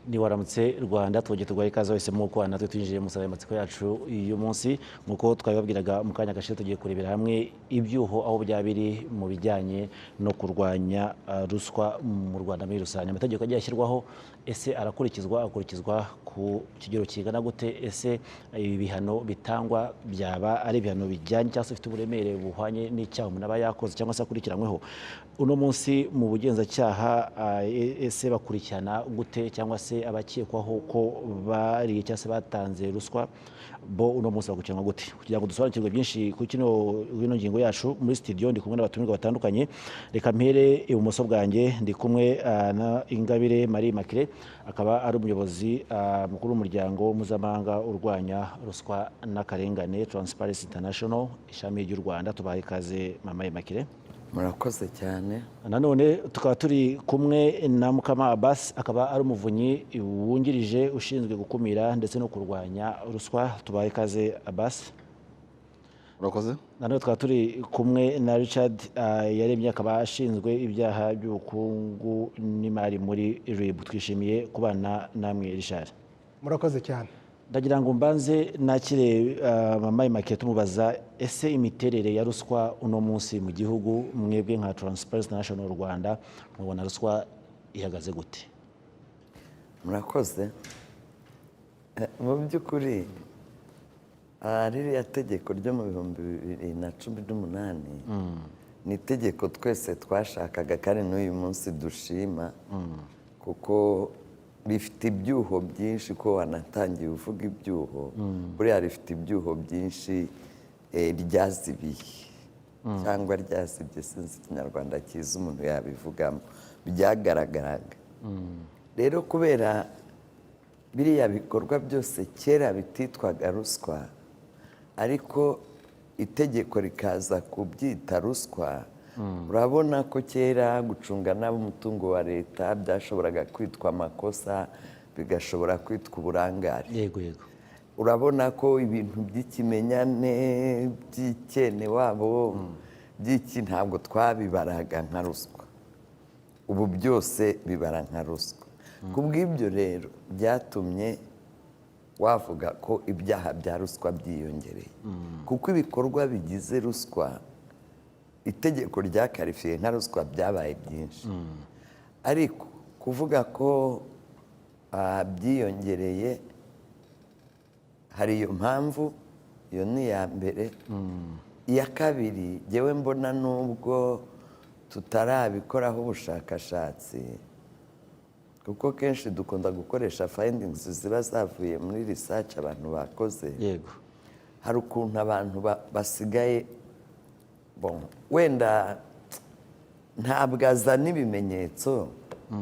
ni waramutse Rwanda twongeye tugwaye ikaze wese muko natwe twinjiye mu nsanganyamatsiko yacu uyu munsi nkuko twabibabwiraga mu kanya gashize tugiye kurebera hamwe ibyuho aho byabiri mu bijyanye no kurwanya ruswa mu Rwanda muri rusange. Amategeko agiye ashyirwaho ese akurikizwa ku kigero kingana gute? Ese ibihano bitangwa byaba ari ibihano bijyanye cyangwa se bifite uburemere buhwanye n'icyaha umuntu aba yakoze cyangwa se akurikiranyweho? Uno munsi mu bugenzacyaha ese bakurikirana gute cyangwa se abakekwaho ko bari cyangwa se batanze ruswa bo uno munsi bakurikiranwa gute? Kugira ngo dusobanukirwe byinshi kuri ino ngingo yacu muri studio ndi kumwe n'abatumirwa batandukanye. Reka mpere ibumoso bwanjye ndi kumwe na Ingabire Marie Makire, akaba ari umuyobozi mukuru w'umuryango mpuzamahanga urwanya ruswa n'akarengane Transparency International ishami ry'u Rwanda. Tubaye ikaze Mama Makire. Murakoze cyane. Nanone tukaba turi kumwe na Mukama Abbas, akaba ari umuvunyi wungirije ushinzwe gukumira ndetse no kurwanya ruswa. Tubaye ikaze Abbas. Murakoze. Nanone tukaba turi kumwe na Richard IYAREMYE, akaba ashinzwe ibyaha by'ubukungu n'imari muri RIB. Twishimiye kubana namwe Richard. Murakoze cyane. Ndagira ngo mbanze nakire Mama Makire tumubaza ese imiterere ya ruswa uno munsi mu gihugu mwebwe nka Transparency International Rwanda mubona ruswa ihagaze gute? Murakoze. Mu by'ukuri ririya tegeko ryo mu 2018 ni itegeko twese twashakaga kandi n'uyu munsi dushima kuko rifite ibyuho byinshi, ko wanatangiye uvuga ibyuho buriya rifite ibyuho byinshi ryazibiye cyangwa ryazibye, sinzi ikinyarwanda cyiza umuntu yabivugamo, byagaragaraga. Rero kubera biriya bikorwa byose kera bititwaga ruswa ariko itegeko rikaza kubyita ruswa, urabona ko kera gucunga n'umutungo wa leta byashoboraga kwitwa amakosa, bigashobora kwitwa uburangare. Yego. Urabona ko ibintu by'ikimenyane by'ikene wabo by'iki ntabwo twabibaraga nka ruswa, ubu byose bibara nka ruswa. Kubw'ibyo rero byatumye wavuga ko ibyaha bya ruswa byiyongereye, kuko ibikorwa bigize ruswa itegeko ryakarifiye nka ruswa byabaye byinshi. Ariko kuvuga ko byiyongereye hari iyo mpamvu, iyo ni iya mbere. Iya kabiri yewe mbona nubwo tutarabikoraho ubushakashatsi, kuko kenshi dukunda gukoresha findings ziba zavuye muri research abantu bakoze. Yego. Hari ukuntu abantu basigaye wenda ntabwo azana ibimenyetso,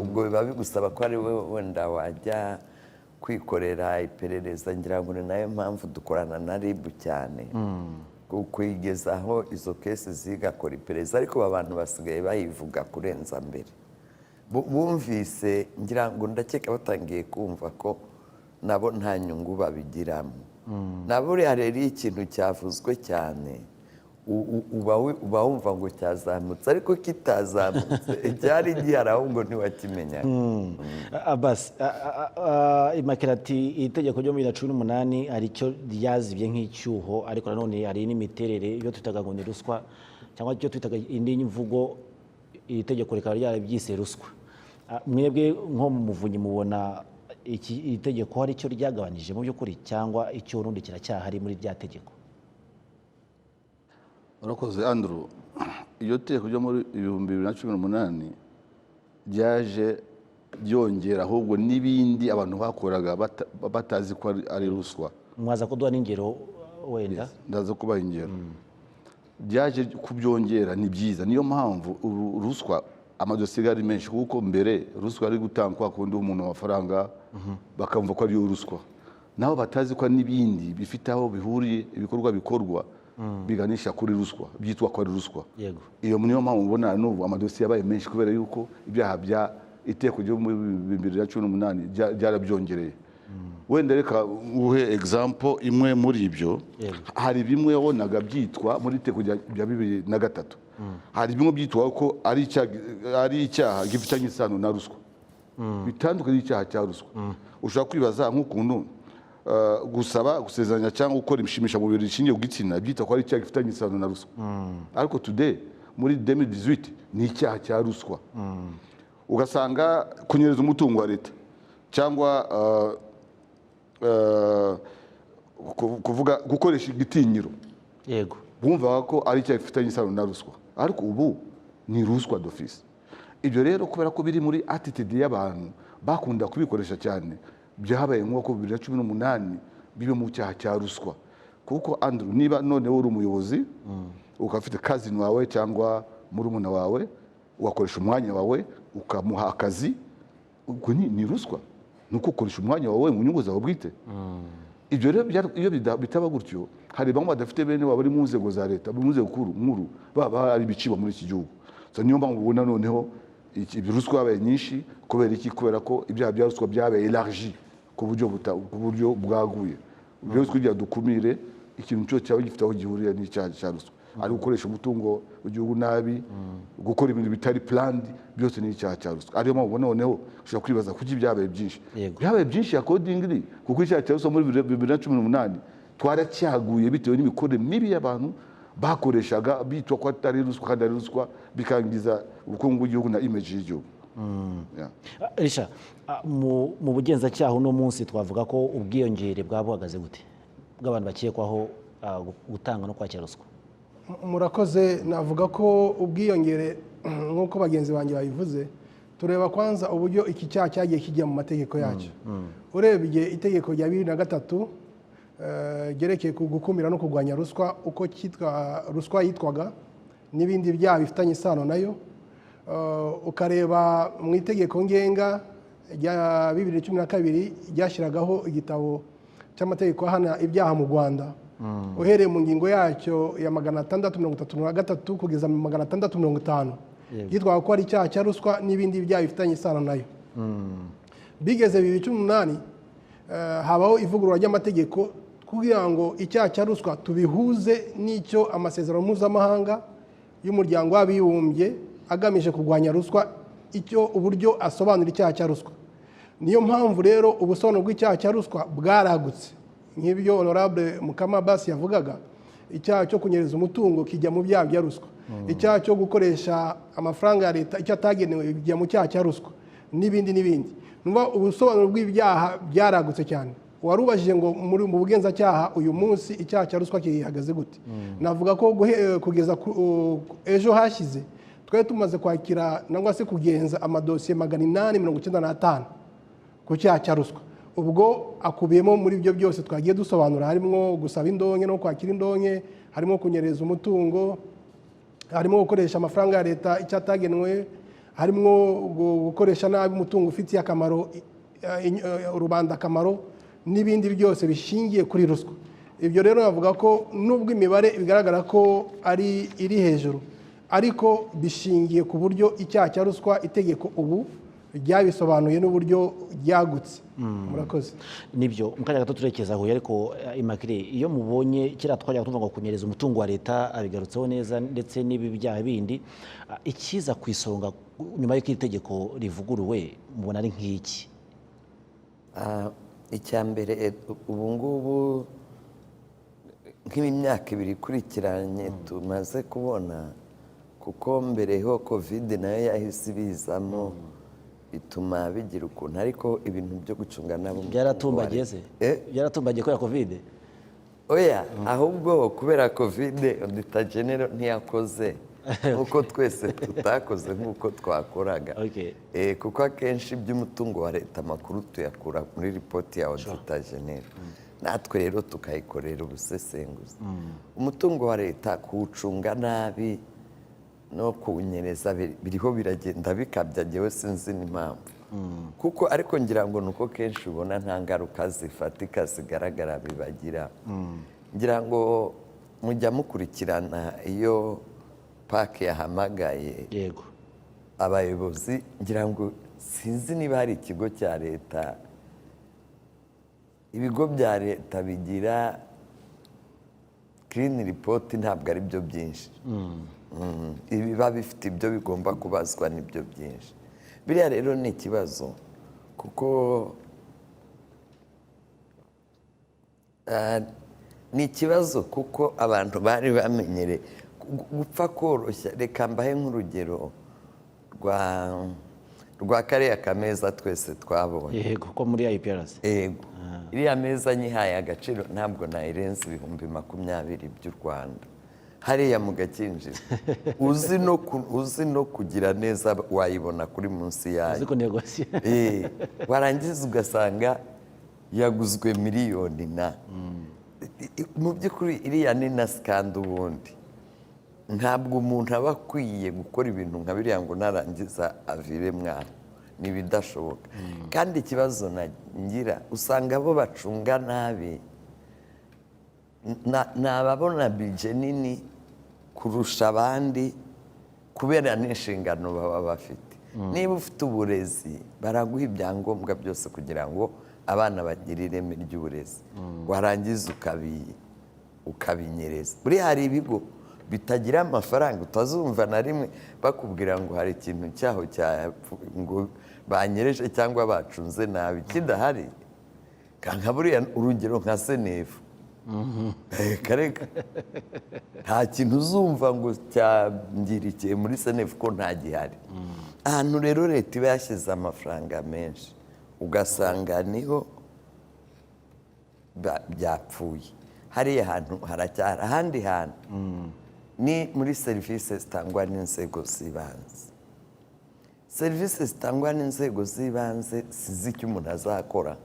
ubwo biba bigusaba ko ari we wenda wajya kwikorera iperereza. Ngira ngo ni nayo mpamvu dukorana na RIB cyane, kwigezaho izo kesi zigakora iperereza. Ariko abantu basigaye bayivuga kurenza mbere, bumvise, ngira ngo ndakeka batangiye kumva ko nabo nta nyungu babigiramo. Nabo rero ikintu cyavuzwe cyane uba wumva ngo cyazamutse, ariko kitazamutse cyari gihari ahubwo ntiwakimenya. Abbas, Makire ati itegeko ryo muri 2018 hari icyo ryazibye nk'icyuho, ariko nanone hari n'imiterere iyo twitaga ngo ni ruswa cyangwa icyo twitaga indi mvugo, iri tegeko rikaba ryarabyise ruswa. Mwebwe nko mu muvunyi mubona iki itegeko hari icyo ryagabanije mu by'ukuri cyangwa icyo rundi kiracyahari muri rya tegeko? Murakoze Andrew. Iyo tegeko ryo muri 2018 ryaje byongera ahubwo n'ibindi abantu bakoraga batazi ko ari ruswa. Mwaza kuduha n'ingero wenda? Ndaza kubaha ingero. Byaje kubyongera ni byiza, niyo mpamvu ruswa amadosiye ari menshi, kuko mbere ruswa ari gutangwa kundi umuntu amafaranga bakamva ko ari ruswa, naho batazi ko n'ibindi bifite aho bihuriye, ibikorwa bikorwa biganisha kuri ruswa byitwa ko ari ruswa. Yego. Iyo niyo mpamvu ubona n'ubu amadosiye yabaye menshi, kubera yuko ibyaha bya iteko ryo muri 2018 byarabyongereye. wenda reka uhe example imwe muri ibyo. Hari bimwe wabonaga byitwa muri teko rya 2003, hari bimwe byitwa ko ari icyaha gifitanye isano na ruswa, bitandukanye n'icyaha cya ruswa. Ushobora kwibaza nk'ukuntu gusaba gusezeranya cyangwa gukora imishimisha mu birori rishingiye ku gitsina byita ko ari icyaha gifitanye isano na ruswa, ariko today muri 2018 ni icyaha cya ruswa. Ugasanga kunyereza umutungo wa leta cyangwa kuvuga gukoresha igitinyiro, yego, bumva ko ari icyaha gifitanye isano na ruswa, ariko ubu ni ruswa d'office. Ibyo rero kubera ko biri muri attitude y'abantu bakunda kubikoresha cyane, byahabaye nk'uko 2018 bibe mu cyaha cya ruswa. Kuko Andrew, niba none uri umuyobozi ukafite cousin wawe cyangwa murumuna wawe, ugakoresha umwanya wawe ukamuha akazi, ubwo ni ruswa, nuko ukoresha umwanya wawe mu nyungu zawe bwite. Ibyo rero iyo bitaba gutyo, hari bamwe badafite bene wabo bari mu nzego za leta, mu nzego nkuru, baba ari biciba muri iki gihugu. So niyo mpamvu ubona noneho ruswa yabaye nyinshi. Kubera iki? Kubera ko ibyaha bya ruswa byabaye élargi ku buryo bwaguye. Rero twigira dukumire ikintu cyose cyaba gifite aho gihuriye n'icyaha cya ruswa, ari gukoresha umutungo w'igihugu nabi, gukora ibintu bitari planned, byose ni icyaha cya ruswa. Ariyo mpamvu noneho ushobora kwibaza kuki byabaye byinshi. Byabaye byinshi accordingly kuko icyaha cya ruswa muri 2018 twaracyaguye bitewe n'imikorere mibi y'abantu bakoreshaga bitwa ko atari ruswa kandi ari ruswa, bikangiza ubukungu bw'igihugu na image y'igihugu. Richard, mu bugenzacyaha uno munsi twavuga ko ubwiyongere bwabuhagaze gute bw'abantu bakekwaho gutanga no kwakira ruswa? Murakoze. Navuga ko ubwiyongere nk'uko bagenzi banjye babivuze, tureba kwanza uburyo iki cyaha cyagiye kijya mu mategeko yacyo. Urebye itegeko rya 2003 gerekeye gukumira no kurwanya ruswa, uko ruswa yitwaga n'ibindi byaha bifitanye isano nayo, ukareba mu itegeko ngenga rya 2012 ryashyiragaho igitabo cy'amategeko ahana ibyaha mu Rwanda, uhereye mu ngingo yacyo ya 633 kugeza mu 650 yitwaga ko ari icyaha cya ruswa n'ibindi byaha bifitanye isano nayo. Bigeze 2018 habaho ivugurura ry'amategeko kugira ngo icyaha cya ruswa tubihuze n'icyo amasezerano mpuzamahanga y'umuryango w'abibumbye agamije kurwanya ruswa, icyo uburyo asobanura icyaha cya ruswa. Niyo mpamvu rero ubusobanuro bw'icyaha cya ruswa bwaragutse, nk'ibyo honorable Mukama Basi yavugaga. Icyaha cyo kunyereza umutungo kijya mu byaha bya ruswa, icyaha cyo gukoresha amafaranga ya leta icyo atagenewe bijya mu cyaha cya ruswa, n'ibindi n'ibindi. Numva ubusobanuro bw'ibyaha byaragutse cyane. Warubajije ngo mu bugenzacyaha uyu munsi icyaha cya ruswa kihagaze gute? Navuga ko kugeza ejo hashize twari tumaze kwakira nangwa se kugenza amadosiye 895 ku cyaha cya ruswa. Ubwo akubiyemo muri ibyo byose twagiye dusobanura, harimo gusaba indonke no kwakira indonke, harimo kunyereza umutungo, harimo gukoresha amafaranga ya leta icyo atagenwe, harimo gukoresha nabi umutungo ufitiye akamaro rubanda akamaro, n'ibindi byose bishingiye kuri ruswa. Ibyo rero navuga ko nubwo imibare bigaragara ko ari iri hejuru, ariko bishingiye ku buryo icyaha cya ruswa itegeko ubu ryabisobanuye n'uburyo ryagutse. Murakoze. Nibyo mukanya gato turekeza aho, ariko Immaculée, iyo mubonye kira twajya tuvuga ngo kunyereza umutungo wa leta abigarutseho neza, ndetse n'ibi byaha bindi, ikiza ku isonga nyuma y'uko itegeko rivuguruwe mubona ari nk'iki? Icya mbere ubu ngubu nk'imyaka 2 ikurikiranye tumaze kubona, kuko mbere ho covid nayo yahise ibizamo bituma bigira ukuntu, ariko ibintu byo gucunga nabo byaratumbagiye se? Byaratumbagiye kubera covid? Oya, ahubwo kubera covid Auditor General ntiyakoze nk'uko twese tutakoze nk'uko twakoraga. Kuko akenshi by'umutungo wa leta amakuru tuyakura muri ripoti ya Auditor General, natwe rero tukayikorera ubusesenguzi. Umutungo wa leta kuwucunga nabi no kuwunyereza biriho biragenda bikabya, jyewe sinzi n'impamvu. Kuko ariko ngira ngo nuko kenshi ubona nta ngaruka zifatika zigaragara bibagira. Ngira ngo mujya mukurikirana iyo pake yahamagaye abayobozi, ngira ngo sinzi niba hari ikigo cya leta ibigo bya leta bigira clean report ntabwo ari byo byinshi. Ibiba bifite ibyo bigomba kubazwa nibyo byinshi. Biriya rero ni ikibazo kuko ni ikibazo kuko abantu bari bamenyere gupfa koroshya. Reka mbahe nk'urugero rwa kariya kameza twese twabonye. Yego ko muri IPRC. Yego. Iriya meza nyihaye agaciro ntabwo nayirenza 20,000 by'u Rwanda. Hariya mu Gakinjiro. Uzi no kugira neza wayibona kuri munsi yayo. Uzi ko negosiye. Warangiza ugasanga yaguzwe miliyoni na. Mu by'ukuri iriya ni na skandal ubundi. Ntabwo umuntu aba akwiye gukora ibintu nka biriya ngo narangiza avire mwana. Ni bidashoboka. Kandi ikibazo ngira usanga bo bacunga nabi. Nababona bije nini kurusha abandi kubera n'inshingano baba bafite. Niba ufite uburezi baraguha ibyangombwa byose kugira ngo abana bagire ireme ry'uburezi. Warangiza ukabinyereza. Buri hari ibigo bitagira amafaranga utazumva na rimwe bakubwira ngo hari ikintu cyaho ngo banyereje cyangwa bacunze nabi kidahari. Nka buriya urugero nka Senefu. Kareka nta kintu uzumva ngo cyangirikiye muri Senefu ko nta gihari. Ahantu rero leta iba yashyize amafaranga menshi ugasanga niho byapfuye. Hariya hantu haracyari. Ahandi hantu ni muri serivisi zitangwa n'inzego z'ibanze. Serivisi zitangwa n'inzego z'ibanze sizi icyo umuntu azakora.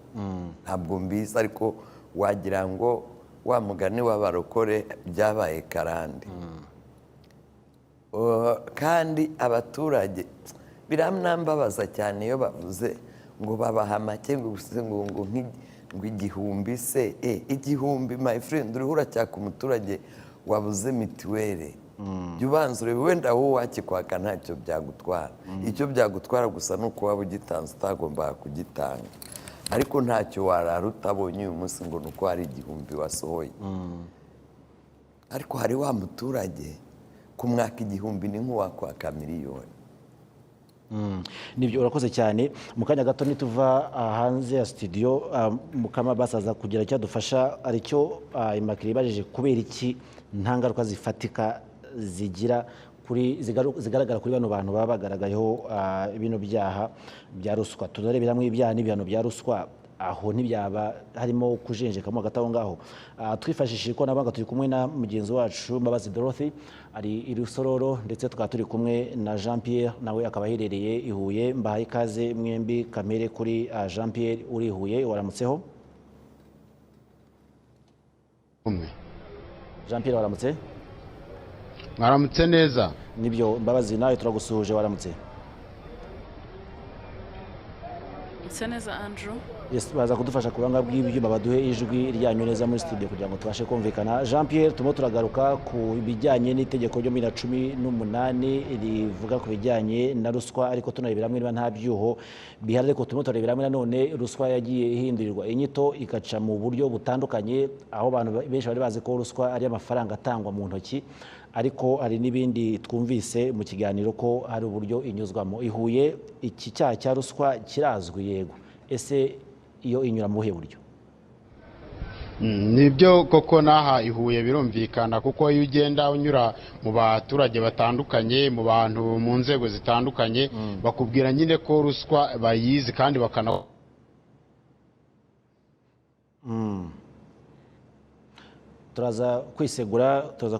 Ntabwo mbizi ariko wagira ngo wa mugani w'abarokore byabaye karande. Kandi abaturage biramwambabaza cyane iyo bavuze ngo babaha make ngo igihumbi se. Igihumbi my friend uriho uracyaka umuturage wabuze mituweli. Jya ubanza urebe wenda wowe wakikwaka ntacyo byagutwara. Icyo byagutwara gusa ni uko waba ugitanze utagomba kugitanga. Ariko ntacyo warara utabonye uyu munsi ngo nuko hari igihumbi wasohoye. Ariko hari wa muturage kumwaka igihumbi ni nk'uwakwaka miliyoni. Nibyo urakoze cyane. Mu kanya gato nituva hanze ya studio Mukama basaza kugira icyo dufasha aricyo Immaculée ibajije kubera iki nta ngaruka zifatika zigira zigaragara kuri bano bantu baba bagaragayeho bino byaha bya ruswa. Tunareberamo ibyaha n'ibihano bya ruswa aho ntibyaba harimo kujenjekamo hagati aho ngaho. Twifashishije ikoranabuhanga turi kumwe na mugenzi wacu Mbabazi Dorothy ari i Rusororo ndetse tukaba turi kumwe na Jean Pierre nawe akaba aherereye i Huye. Mbahaye ikaze mwembi. Kamere kuri Jean Pierre uri i Huye. Waramutseho Jean Pierre? Waramutse? Mwaramutse neza. Nibyo Mbabazi nawe turagusuhuje. Waramutse? neza Andrew. Yes, baza kudufasha kubanga bw'ibyo babaduhe ijwi ryanyu neza muri studio kugira ngo tubashe kumvikana. Jean Pierre, tumo turagaruka ku bijyanye n'itegeko ryo 2018 rivuga ku bijyanye na ruswa, ariko tunareberamwe niba nta byuho bihari, ariko tumo tureberamwe none ruswa yagiye ihindurirwa inyito ikaca mu buryo butandukanye, aho abantu benshi bari bazi ko ruswa ari amafaranga atangwa mu ntoki, ariko hari n'ibindi twumvise mu kiganiro ko hari uburyo inyuzwamo. Ihuye iki cyaha cya ruswa kirazwi, yego, ese iyo inyura mu buhe buryo? Nibyo koko naha Ihuye birumvikana, kuko iyo ugenda unyura mu baturage batandukanye, mu bantu mu nzego zitandukanye, bakubwira nyine ko ruswa bayizi kandi bakana turaza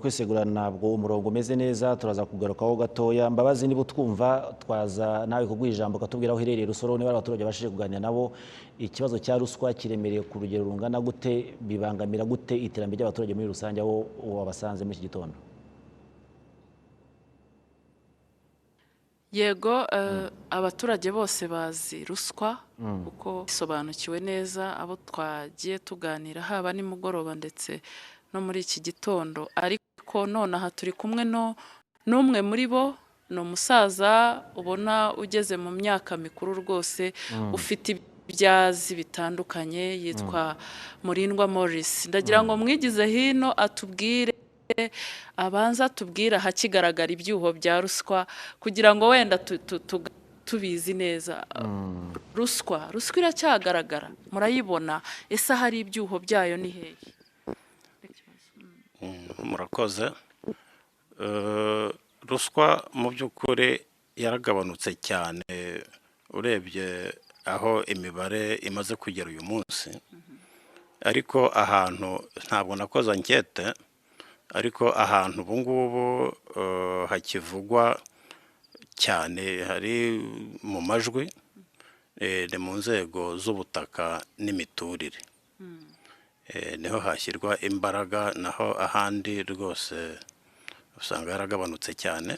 kwisegura ntabwo umurongo umeze neza, turaza kugarukaho gatoya. Mbabazi, niba twumva twaza nawe kuguha ijambo ukatubwira aho uherereye Rusororo, niba abaturage bashije kuganira nabo ikibazo cya ruswa kiremereye ku rugero rungana gute, bibangamira gute iterambere ry'abaturage muri rusange, aho wabasanze muri iki gitondo? Yego, abaturage bose bazi ruswa kuko isobanukiwe neza, abo twagiye tuganira haba nimugoroba ndetse no muri iki gitondo. Ariko none aha turi kumwe n'umwe muri bo, ni umusaza ubona ugeze mu myaka mikuru rwose, ufite ibyazi bitandukanye yitwa Murindwa Maurice. Ndagira ngo mwigize hino atubwire abanza atubwire ahakigaragara ibyuho bya ruswa kugira ngo wenda tubizi neza. Ruswa iracyagaragara, murayibona, ese hari ibyuho byayo ni hehe? Murakoze. Ruswa mu by'ukuri yaragabanutse cyane urebye aho imibare imaze kugera uyu munsi, ariko ahantu ntabwo nakoze ankete, ariko ahantu ubu ngubu hakivugwa cyane hari mu majwi, ni mu nzego z'ubutaka n'imiturire, niho hashyirwa imbaraga, naho ahandi rwose usanga yaragabanutse cyane.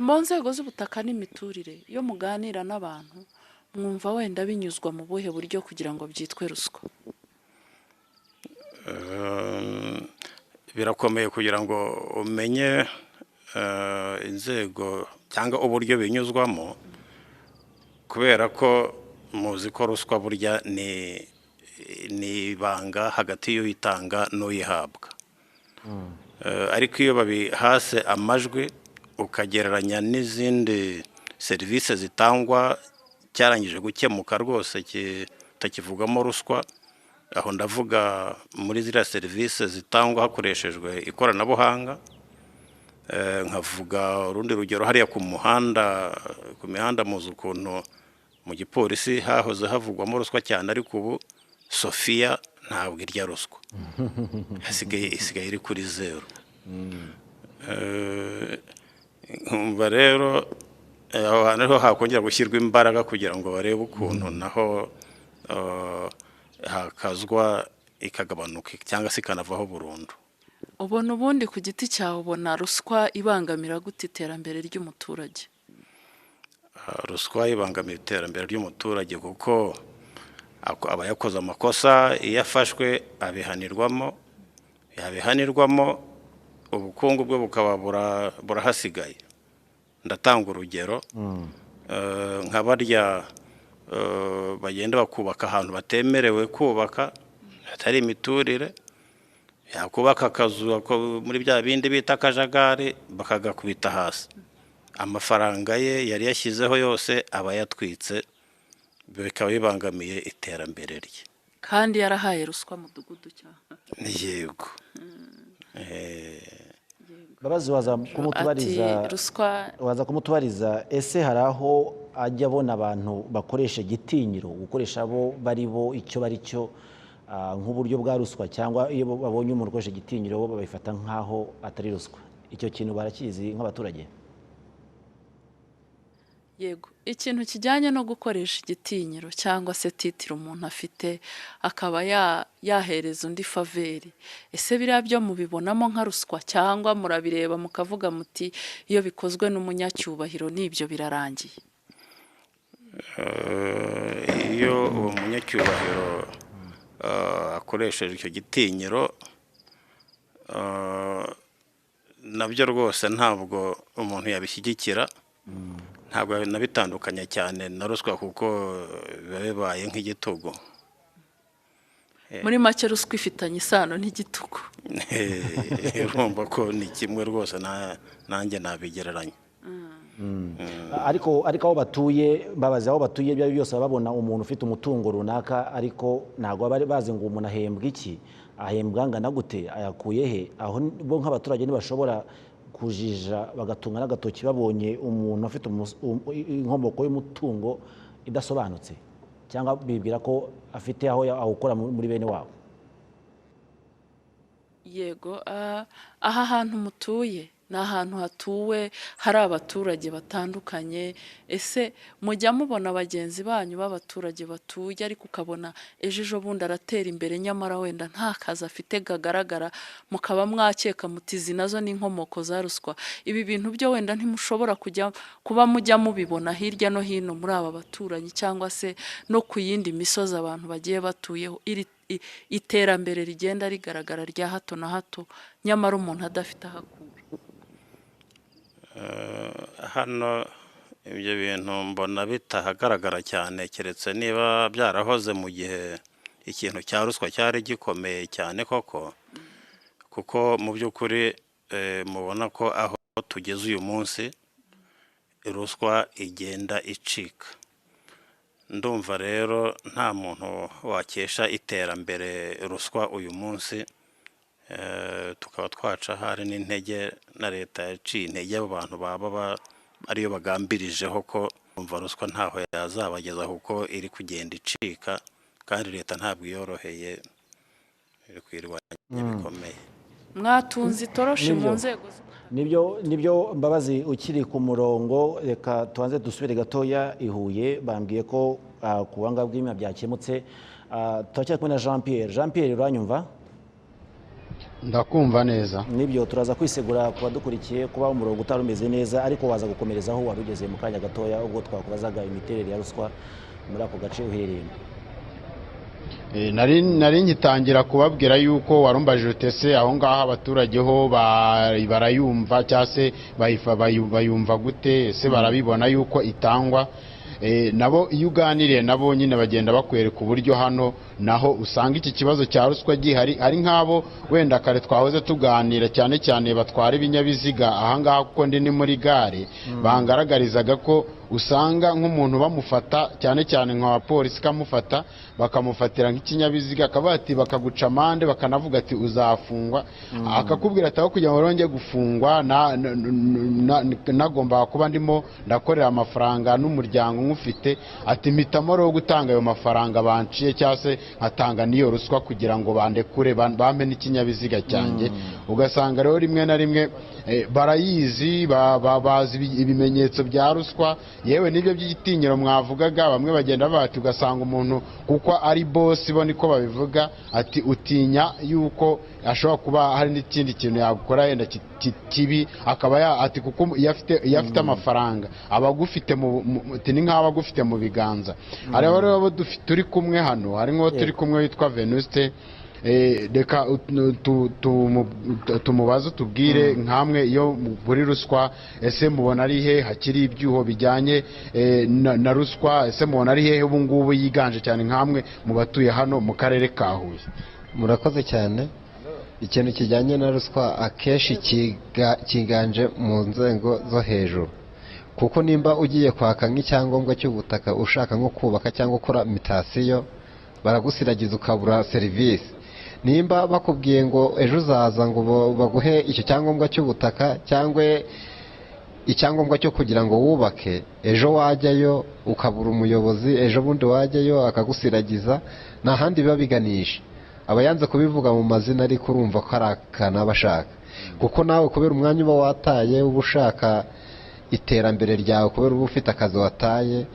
Mu nzego z'ubutaka n'imiturire iyo muganira n'abantu mwumva wenda binyuzwa mu buhe buryo kugira ngo byitwe ruswa? Birakomeye kugira ngo umenye inzego cyangwa uburyo binyuzwamo, kubera ko muzi ko ruswa burya ni ibanga hagati y'uyitanga n'uyihabwa. Ariko iyo babihase amajwi ukagereranya n'izindi serivisi zitangwa cyarangije gukemuka rwose kitakivugamo ruswa, aho ndavuga muri ziriya serivisi zitangwa hakoreshejwe ikoranabuhanga. Nkavuga urundi rugero hariya ku mihanda muzi ukuntu mu gipolisi hahoze havugwamo ruswa cyane, ariko ubu Sofiya ntabwo irya ruswa, isigaye iri kuri 0. Nkumva rero aho hantu ho hakongera gushyirwa imbaraga kugira ngo barebe ukuntu naho hakazwa ikagabanuka cyangwa se ikanavaho burundu. Ubona ubundi ku giti cyawe ubona ruswa ibangamira gute iterambere ry'umuturage? Ruswa ibangamira iterambere ry'umuturage kuko aba yakoze amakosa, iyo afashwe yabihanirwamo, ubukungu bwe bukaba burahasigaye. Ndatanga urugero, nka barya bagenda bakubaka ahantu batemerewe kubaka, hatari imiturire, yakubaka akazu muri bya bindi bita akajagari bakagakubita hasi, amafaranga ye yari yashyizeho yose aba yatwitse, bikaba bibangamiye iterambere rye. Kandi yarahaye ruswa mudugudu cyane. Yego. Babazi waza kumutubariza ese hari aho ajya abona abantu bakoresha igitinyiro, gukoresha abo bari bo icyo bari cyo nk'uburyo bwa ruswa, cyangwa iyo babonye umuntu ukoresha igitinyiro bo babifata nk'aho atari ruswa? Icyo kintu barakizi nk'abaturage? Yego, ikintu kijyanye no gukoresha igitinyiro cyangwa se titiro umuntu afite akaba yahereza undi faveri, ese biriya byo mubibonamo nka ruswa cyangwa murabireba mukavuga muti iyo bikozwe n'umunyacyubahiro n'ibyo birarangiye? Iyo uwo munyacyubahiro akoresheje icyo gitinyiro, nabyo rwose ntabwo umuntu yabishyigikira, ntabwo nabitandukanya cyane na ruswa kuko biba bibaye nk'igitugu. Muri make ruswa ifitanye isano n'igitugu. Urumva ko ni kimwe rwose, nanjye nabigereranya. Ariko aho batuye, babaza aho batuye ibyo byose babona umuntu ufite umutungo runaka, ariko ntabwo bari bazi ngo umuntu ahembwa iki, ahembwa angana gute, ayakuye he. Aho bo nk'abaturage ntibashobora kujija bagatunga n'agatoki babonye umuntu afite inkomoko y'umutungo idasobanutse, cyangwa bibwira ko afite aho awukora muri bene wabo. Yego, aha hantu mutuye ni ahantu hatuwe hari abaturage batandukanye, ese mujya mubona bagenzi banyu b'abaturage batuye ariko ukabona ejo bundi aratera imbere nyamara wenda nta kazi afite kagaragara, mukaba mwakeka muti izi nazo ni inkomoko za ruswa? Ibi bintu byo wenda ntimushobora kuba mujya mubibona hirya no hino muri aba baturanyi cyangwa se no ku yindi misozi abantu bagiye batuyeho, iterambere rigenda rigaragara rya hato na hato nyamara umuntu adafite aho akura? Hano ibyo bintu mbona bitahagaragara cyane keretse niba byarahoze mu gihe ikintu cya ruswa cyari gikomeye cyane koko, kuko mu by'ukuri mubona ko aho tugeze uyu munsi ruswa igenda icika. Ndumva rero nta muntu wakesha iterambere ruswa uyu munsi, tukaba twaca hari n'intege na leta yaciye intege abo bantu baba ariyo bagambirijeho ko umva ruswa ntaho yazabageza kuko iri kugenda icika, kandi leta ntabwo yoroheye, iri kwirwanya bikomeye. mwatunze itoroshi mu nzego nibyo Mbabazi ukiri ku murongo, reka tubanze dusubire gatoya i Huye. Bambwiye ko ku buhanga bw'imyaka byakemutse. Turacyari kumwe na Jean Pierre. Jean Pierre, uranyumva? ndakumva neza. Nibyo, turaza kwisegura ku badukurikiye kuba umurongo utari umeze neza, ariko waza gukomereza aho wari ugeze mu kanya gatoya ubwo twakubazaga imiterere ya ruswa muri ako gace uherereyemo. Nari ngitangira kubabwira yuko warumbajije utese aho ngaho abaturage ho barayumva cyangwa se bayumva gute, ese barabibona yuko itangwa. Nabo iyo uganiriye nabo nyine bagenda bakwereka uburyo hano naho usanga iki kibazo cya ruswa gihari. Ari nk'abo wenda kare twahoze tuganira cyane cyane batwara ibinyabiziga ahangaha, kuko ndi ni muri gare, bangaragarizaga ko usanga nk'umuntu bamufata cyane cyane nk'abapolisi kamufata bakamufatira nk'ikinyabiziga akavuga ati bakaguca amande, bakanavuga ati uzafungwa, akakubwira ati aho kugira ngo ronge gufungwa nagomba kuba ndimo ndakorera amafaranga n'umuryango nk'ufite, ati mpitamo rero gutanga ayo mafaranga banciye cyangwa se nkatanga n'iyo ruswa kugira ngo bandekure bampe n'ikinyabiziga cyanjye. Ugasanga rero rimwe na rimwe barayizi, bazi ibimenyetso bya ruswa, yewe n'ibyo by'igitinyiro mwavugaga. Bamwe bagenda bati ugasanga umuntu kuko ari boss bo niko babivuga, ati utinya yuko ashobora kuba hari n'ikindi kintu yakora yenda kibi, akaba ati kuko iyo afite amafaranga abagufite ni nk'aba agufite mu biganza. Hari rero turi kumwe hano, hari nk'uwo turi kumwe witwa Venuste. Reka tumubaze tubwire nkamwe iyo muri ruswa, ese mubona ari he hakiri ibyuho bijyanye na ruswa, ese mubona ari he ubu ngubu yiganje cyane nkamwe mu batuye hano mu karere ka Huye? Murakoze cyane. Ikintu kijyanye na ruswa akenshi kiganje mu nzego zo hejuru, kuko nimba ugiye kwaka nk'icyangombwa cy'ubutaka ushaka nko kubaka cyangwa gukora imitasiyo, baragusiragiza ukabura serivisi. Nimba bakubwiye ngo ejo uzaza ngo baguhe icyo cyangombwa cy'ubutaka cyangwa icyangombwa cyo kugira ngo wubake, ejo wajyayo ukabura umuyobozi, ejo bundi wajyayo akagusiragiza, nta handi biba biganisha. Aba yanze kubivuga mu mazina ariko urumva ko ari akana bashaka, kuko nawe kubera umwanya uba wataye uba ushaka iterambere ryawe, kubera uba ufite akazi wataye,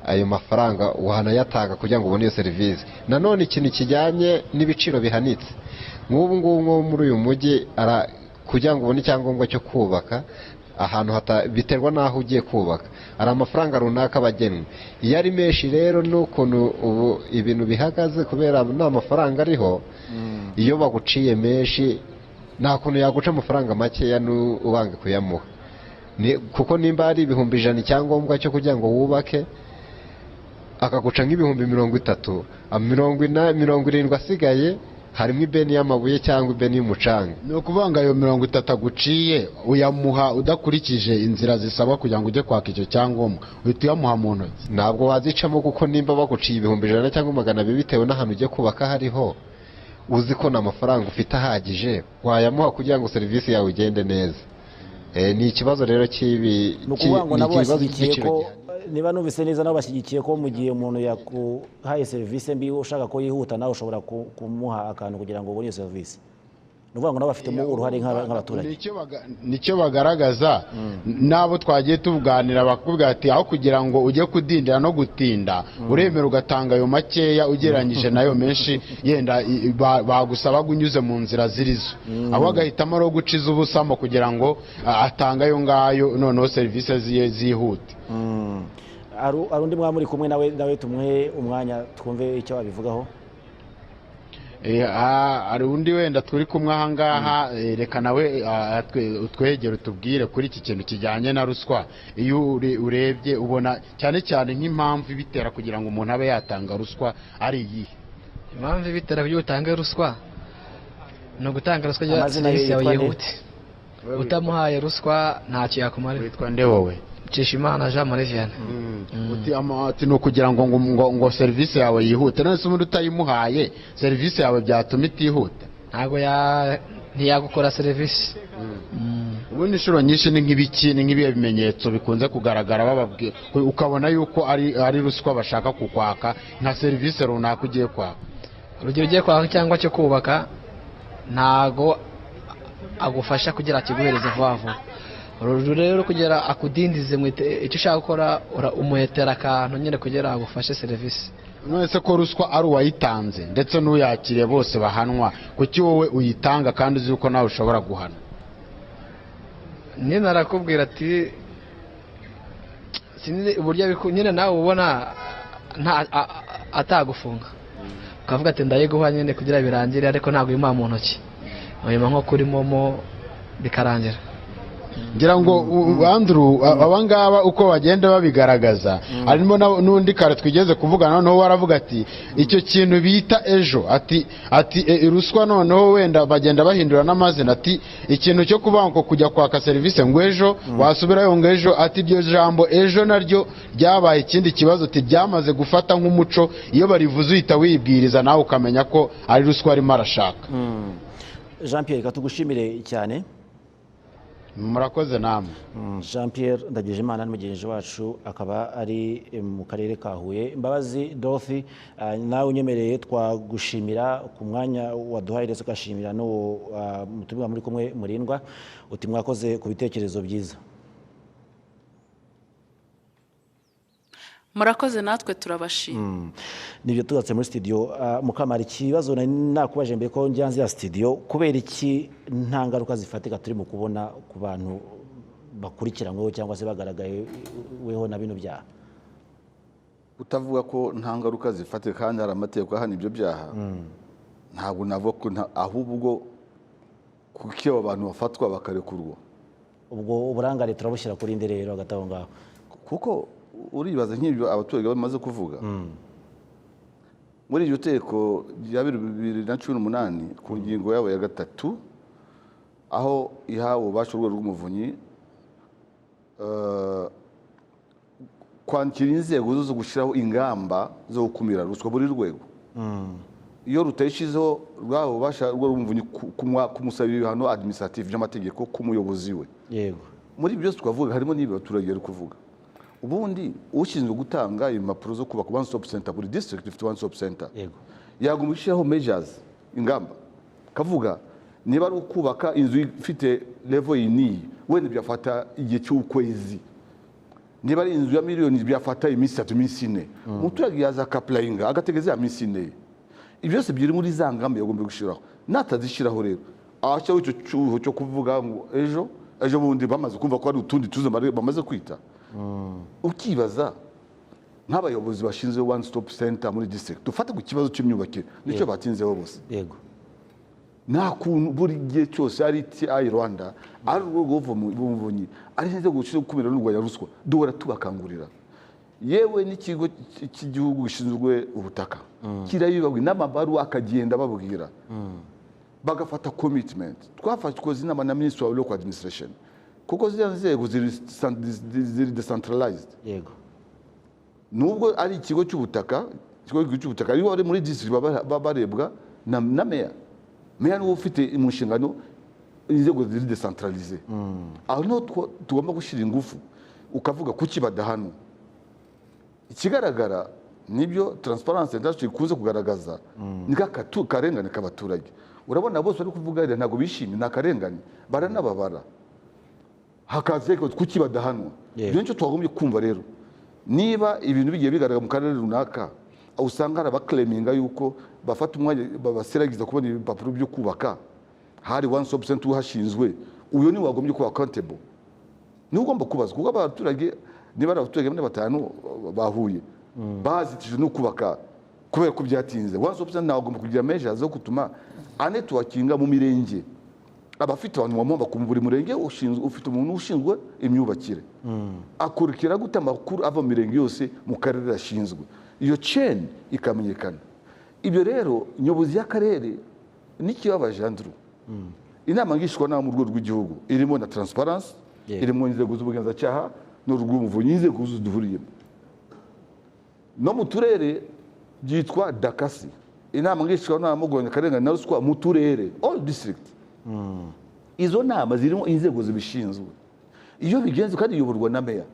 ayo mafaranga wahanayatanga kugira ngo ubone iyo serivisi. Nanone ikintu kijyanye n'ibiciro bihanitse, nk'ubu ngubu muri uyu mujyi kugira ngo ubone icyangombwa cyo kubaka ahantu biterwa n'aho ugiye kubaka, hari amafaranga runaka bagenwe. Iyo ari menshi rero n'ukuntu ubu ibintu bihagaze, kubera nta mafaranga ariho, iyo baguciye menshi nta kuntu yaguca amafaranga makeya n'ubange kuyamuha, kuko nimba ari ibihumbi 100 icyangombwa cyo kugira ngo wubake, akaguca nk'ibihumbi 30, 70 asigaye harimo ibeni y'amabuye cyangwa ibeni y'umucanga. Ni ukuvuga ngo ayo 30 aguciye uyamuha udakurikije inzira zisabwa kugira ngo ujye kwaka icyo cyangombwa, uhita uyamuha mu ntoki. Ntabwo wazicamo, kuko nimba baguciye ibihumbi 100 cyangwa 200 bitewe n'ahantu ugiye kubaka hariho, uzi ko n'amafaranga ufite ahagije, wayamuha kugira ngo serivisi yawe igende neza. Ni ikibazo rero cy'ibi, ni ukuvuga ngo nabo bashyigikiye ko, niba numvise neza, nabo bashyigikiye ko mu gihe umuntu yakuhaye serivisi mbi ushaka ko yihuta, nawe ushobora kumuha akantu kugira ngo ubone iyo serivisi. Ni ukuvuga ngo nabo bafitemo uruhare nk'abaturage. Nicyo bagaragaza. Nabo twagiye tuganira bakubwira ati aho kugira ngo ujye kudindira no gutinda, uremera ugatanga ayo makeya ugereranyije nayo menshi yenda bagusaba unyuze mu nzira zirizo, abo agahitamo rero guciza ubusamo kugira ngo atanga ayo ngayo, noneho serivisi zihute. Ari undi mwaba muri kumwe nawe tumuhe umwanya twumve icyo abivugaho. hari undi wenda turi kumwe aha ngaha reka nawe utwegere utubwire kuri iki kintu kijyanye na ruswa. Iyo urebye ubona cyane cyane nk'impamvu ibitera kugira ngo umuntu abe yatanga ruswa ari iyihe? Impamvu ibitera kugira utange ruswa ni ugutanga ruswa ya serivisi yawe yihute. Utamuhaye ruswa ntacyo yakumarira. Witwa nde wowe? Nshishimana Jean Marie Vianney. Ati ni ukugira ngo serivisi yawe yihute. None se umuntu utayimuhaye serivisi yawe byatuma itihuta? Ntabwo ntiyagukora serivisi. Ubundi inshuro nyinshi ni nk'ibiki, ni nk'ibihe bimenyetso bikunze kugaragara bababwira ukabona yuko ari ruswa bashaka kukwaka nka serivisi runaka ugiye kwaka? Urugero ugiye kwaka cyangwa cyo kubaka ntago agufasha kugira akiguhereze vuba vuba. Rero kugira akudindize icyo ushaka gukora umuhetera akantu nyine kugira agufashe serivisi. None se ko ruswa ari uwayitanze ndetse n'uyakiriye bose bahanwa, kuki wowe uyitanga kandi uzi ko nawe ushobora guhana? Nyine narakubwira ati uburyo nyine nawe ubona atagufunga ukavuga ati ndayiguha nyine kugira birangire, ariko ntabwo uyimuha mu ntoki, uyima nko kuri momo bikarangira. Ngira ngo Andrew abangaba uko bagenda babigaragaza harimo n'undi kare twigeze kuvugana, noneho waravuga ati icyo kintu bita ejo, ati ruswa, noneho wenda bagenda bahindura n'amazina, ati ikintu cyo kubanko kujya kwaka serivisi ngo ejo wasubirayo ngo ejo, ati iryo jambo ejo naryo ryabaye ikindi kibazo, ati byamaze gufata nk'umuco, iyo barivuze uhita wibwiriza nawe ukamenya ko ari ruswa arimo arashaka. Jean Pierre katugushimire cyane. Murakoze namwe. Jean Pierre Ndagijimana n'umugenzi wacu akaba ari mu karere ka Huye. Mbabazi Dorothy nawe unyemereye twagushimira ku mwanya waduhaye, ndetse ugashimira no mutumwa muri kumwe Murindwa, uti mwakoze ku bitekerezo byiza. Murakoze natwe turabashima. Nibyo tugatse muri studio. Mukamara ikibazo nakubaje mbere ko njyanze ya studio, kubera iki nta ngaruka zifatika turi mu kubona ku bantu bakurikiranyweho cyangwa se bagaragaye weho na bino byaha? Utavuga ko nta ngaruka zifatika kandi hari amategeko ahana ibyo byaha, ntabwo navuga ko ahubwo kuko iyo abantu bafatwa bakarekurwa, ubwo uburangare turabushyira kuri inde rero hagati aho ngaho? kuko uribaza nk'ibyo abaturage bamaze kuvuga muri iryo teko rya 2018 ku ngingo yabo ya 3, aho ihawe ububasha urwego rw'umuvunyi kwandikira inzego zo gushyiraho ingamba zo gukumira ruswa buri rwego. Iyo rutayishizeho rwaho ububasha urwego rw'umuvunyi kumusabira ibihano administrative by'amategeko k'umuyobozi we. Yego, muri ibyo twavuga harimo n'ibi abaturage bari kuvuga. Ubundi ushinzwe gutanga impapuro zo kubaka one stop center, buri district ifite one stop center, yego, yagomba gushyiraho measures, ingamba, kavuga niba ari ukubaka inzu ifite level yiniyi wenda byafata igihe cy'ukwezi, niba ari inzu ya miliyoni byafata iminsi 3 iminsi 4, umuturage yaza akaplayinga agategeza iminsi 4. Ibyo byose biri muri za ngamba yagomba gushyiraho. Natazishyiraho rero aho icyo cyuho cyo kuvuga ngo ejo bundi bamaze kumva ko ari utundi tuzo bamaze kwita. Ukibaza nk'abayobozi bashinzwe one stop center muri district, dufate ku kibazo cy'imyubakire nicyo batinzeho bose. yego, nta kuntu buri gihe cyose ari TI Rwanda ari urwego rw'umuvunyi ari neza gushyira gukumira n'urwanya ruswa, duhora tubakangurira. Yewe n'ikigo cy'igihugu gishinzwe ubutaka kirabibabwira n'amabaru akagenda babwira, bagafata commitment. Twafashwe inama na Ministry of Local Administration kuko ziriya nzego ziri decentralized. yego, Nubwo ari ikigo cy'ubutaka, ariho ari muri district barebwa na meya. Meya niwe ufite inshingano, inzego ziri decentralize. Aho no tugomba gushyira ingufu, ukavuga kuki badahanwa. Ikigaragara nibyo transparency industry ikunze kugaragaza, ni karengane k'abaturage. Urabona bose bari kuvuga ntabwo bishimye, na karengane baranababara, hakaze kuki badahanwa. Ibyo nicyo twagombye kumva rero. Niba ibintu bigiye bigaragara mu karere runaka, usanga hari abaclaiminga yuko bafata umwanya babaseragiza kubona ibipapuro byo kubaka, hari one stop center uhashinzwe, uyo ni wagombye kuba accountable. Ni ugomba kubazwa kuko abaturage, niba ari abaturage 5 bahuye bazitije no kubaka, kubera ko byatinze. One stop center nagomba kugira measures zo gutuma anetworkinga mu mirenge, abafite abantu bamwumva ku buri murenge ufite umuntu ushinzwe imyubakire, akurikira gute amakuru ava mu mirenge yose mu karere ashinzwe, iyo chain ikamenyekana. Ibyo rero nyobozi y'akarere n'ikibabaje Andrew, inama ngishwanama mu rwego rw'igihugu irimo na transparency, irimo inzego z'ubugenzacyaha n'urw'umuvunyi, inzego duhuriyemo no mu turere byitwa dakasi, inama ngishwanama mu kurwanya akarengane na ruswa mu turere, all district. Izo nama zirimo inzego zibishinzwe. Iyo bigenze kandi iyoborwa na meya,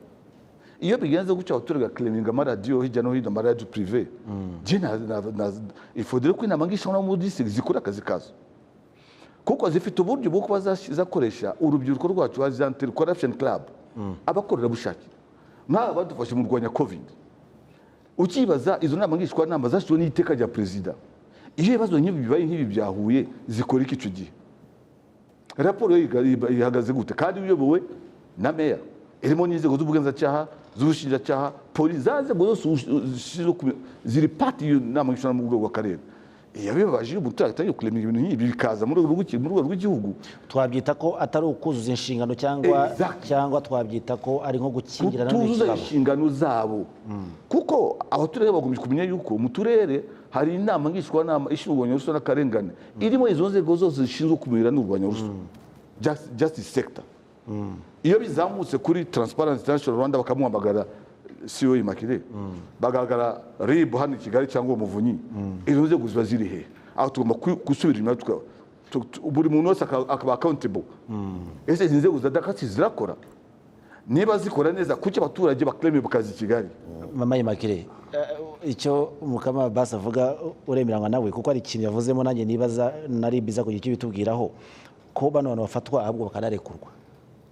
iyo bigenze guca abaturage bakleminga amaradiyo hirya no hino, amaradiyo prive, ifodere ko inama ngishwanama mu district zikora akazi kazo, kuko zifite uburyo bwo kuba zakoresha urubyiruko rwacu wa Anti Corruption Club, abakorera bushake nk'aba badufashe mu kurwanya covid. Ukibaza izo nama ngishwanama zashyizweho n'iteka rya perezida, iyo ibibazo nk'ibi bibaye nk'ibi byahuye zikora iki icyo gihe? Raporo ihagaze gute? Kandi uyobowe na meya, irimo n'inzego z'ubugenzacyaha, z'ubushinjacyaha, polisi, zaze zose ziri pati iyo nama ngishwanama mu rwego rw'akarere. Iyo bibabaje umuturage atangiye kurema ibintu nk'ibi bikaza mu rwego rw'igihugu, twabyita ko atari ukuzuza inshingano cyangwa twabyita ko ari nko gukingirana kutuzuza inshingano zabo. Kuko abaturage bagombye kumenya yuko mu turere hari inama ngishwanama ishinzwe kurwanya ruswa n'akarengane, irimo izo nzego zose zishinzwe kumira n'urwanya ruswa, justice sector. Iyo bizamutse kuri Transparency International Rwanda bakamuhamagara CEO Imakire, bagaragara RIB hano i Kigali cyangwa umuvunyi, izo nzego ziba ziri he? Aho tugomba gusubira inyuma, buri muntu wese akaba accountable. Ese izi nzego za dakasi zirakora? Niba zikora neza, kuki abaturage bakleme bukazi Kigali? Mama Imakire, icyo Mukama Basa avuga uremeranywa nawe, kuko ari ikintu yavuzemo nanjye nibaza nari biza kugira icyo bitubwiraho, ko bano bantu bafatwa ahubwo bakanarekurwa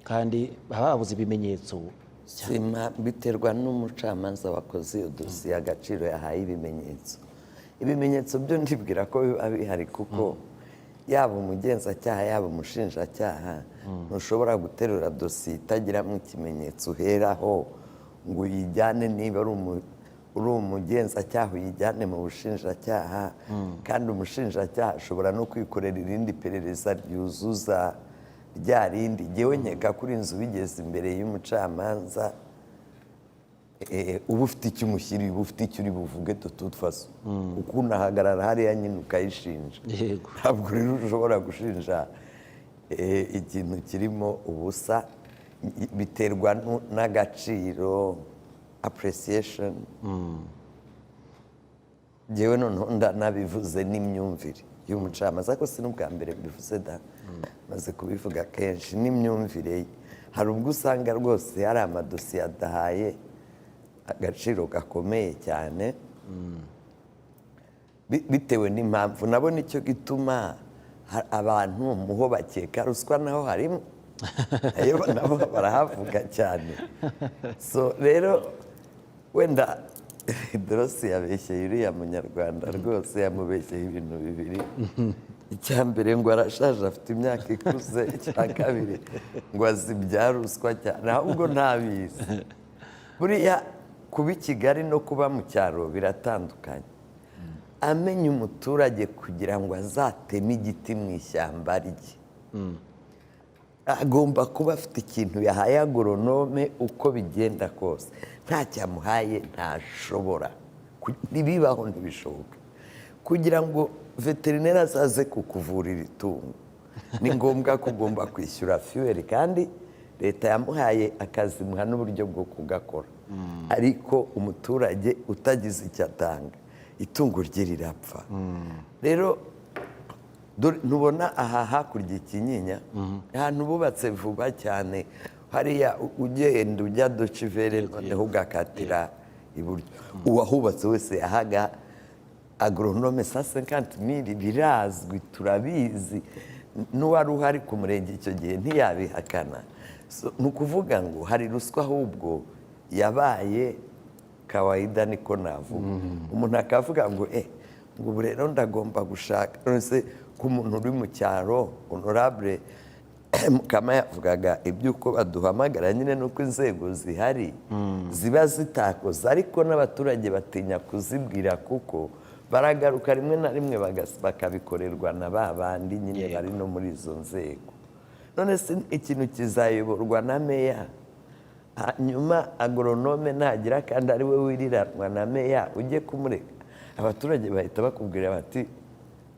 kandi baba babuze ibimenyetso. Sima biterwa n'umucamanza wakoze iyo dosiye agaciro yahaye ibimenyetso. Ibimenyetso byo ndibwira ko biba bihari, kuko yaba umugenzacyaha yaba umushinjacyaha ntushobora guterura dosiye itagiramo ikimenyetso uheraho ngo uyijyane, niba uri umugenzacyaha uyijyane mu bushinjacyaha, kandi umushinjacyaha ashobora no kwikorera irindi perereza ryuzuza rya rindi. Ngewe nkeka kuri inzu bigeze imbere y'umucamanza, uba ufite icyo umushyiriye, uba ufite icyo uri buvuge tututfaso, ukuntu ahagarara hariya nyine ukayishinja. Ntabwo rero ushobora gushinja ikintu kirimo ubusa, biterwa n'agaciro, appreciation. Ngewe noneho nabivuze n'imyumvire y'umucamanza, ariko si n'ubwa mbere mbivuze da, maze kubivuga kenshi, n'imyumvire. Hari ubwo usanga rwose hari amadosiye adahaye agaciro gakomeye cyane, bitewe n'impamvu. Nabona icyo gituma abantu muho bakeka ruswa naho harimo, nabo barahavuga cyane. So rero wenda Dorosi yabeshyeye uriya munyarwanda, rwose yamubeshyeye ibintu bibiri. Icya mbere ngo arashaje, afite imyaka ikuze. Icya kabiri ngo azi ibya ruswa cyane, ahubwo ntabizi. Buriya kuba i Kigali no kuba mu cyaro biratandukanye. Amenya umuturage kugira ngo azateme igiti mu ishyamba rye, agomba kuba afite ikintu yahaye agoronome, uko bigenda kose nta cyamuhaye ntashobora, ntibibaho, ntibishoboka. Kugira ngo veterineri azaze kukuvurira itungo, ni ngombwa ko ugomba kwishyura fuel, kandi leta yamuhaye akazi, muha n'uburyo bwo kugakora. Ariko umuturage utagize icyo atanga, itungo rye rirapfa. Rero ntubona aha hakurya Ikinyinya, ahantu bubatse vuba cyane, hariya ugenda ujya Docivere noneho ugakatira iburyo, uwahubatse wese yahaga agronome 150,000, birazwi, turabizi. N'uwari uhari ku murenge icyo gihe ntiyabihakana. Ni ukuvuga ngo hari ruswa ahubwo yabaye kawaida, niko navuga. Umuntu akavuga ngo ngo ubu rero ndagomba gushaka, none ku muntu uri mu cyaro, honorable Mukama yavugaga iby'uko baduhamagara nyine nuko inzego zihari ziba zitakoze, ariko n'abaturage batinya kuzibwira, kuko baragaruka rimwe na rimwe bakabikorerwa na ba bandi nyine bari no muri izo nzego. None se ikintu kizayoborwa na meya, hanyuma agoronome ntagira kandi ari we wiriranwa na meya ujye kumurega, abaturage bahita bakubwira bati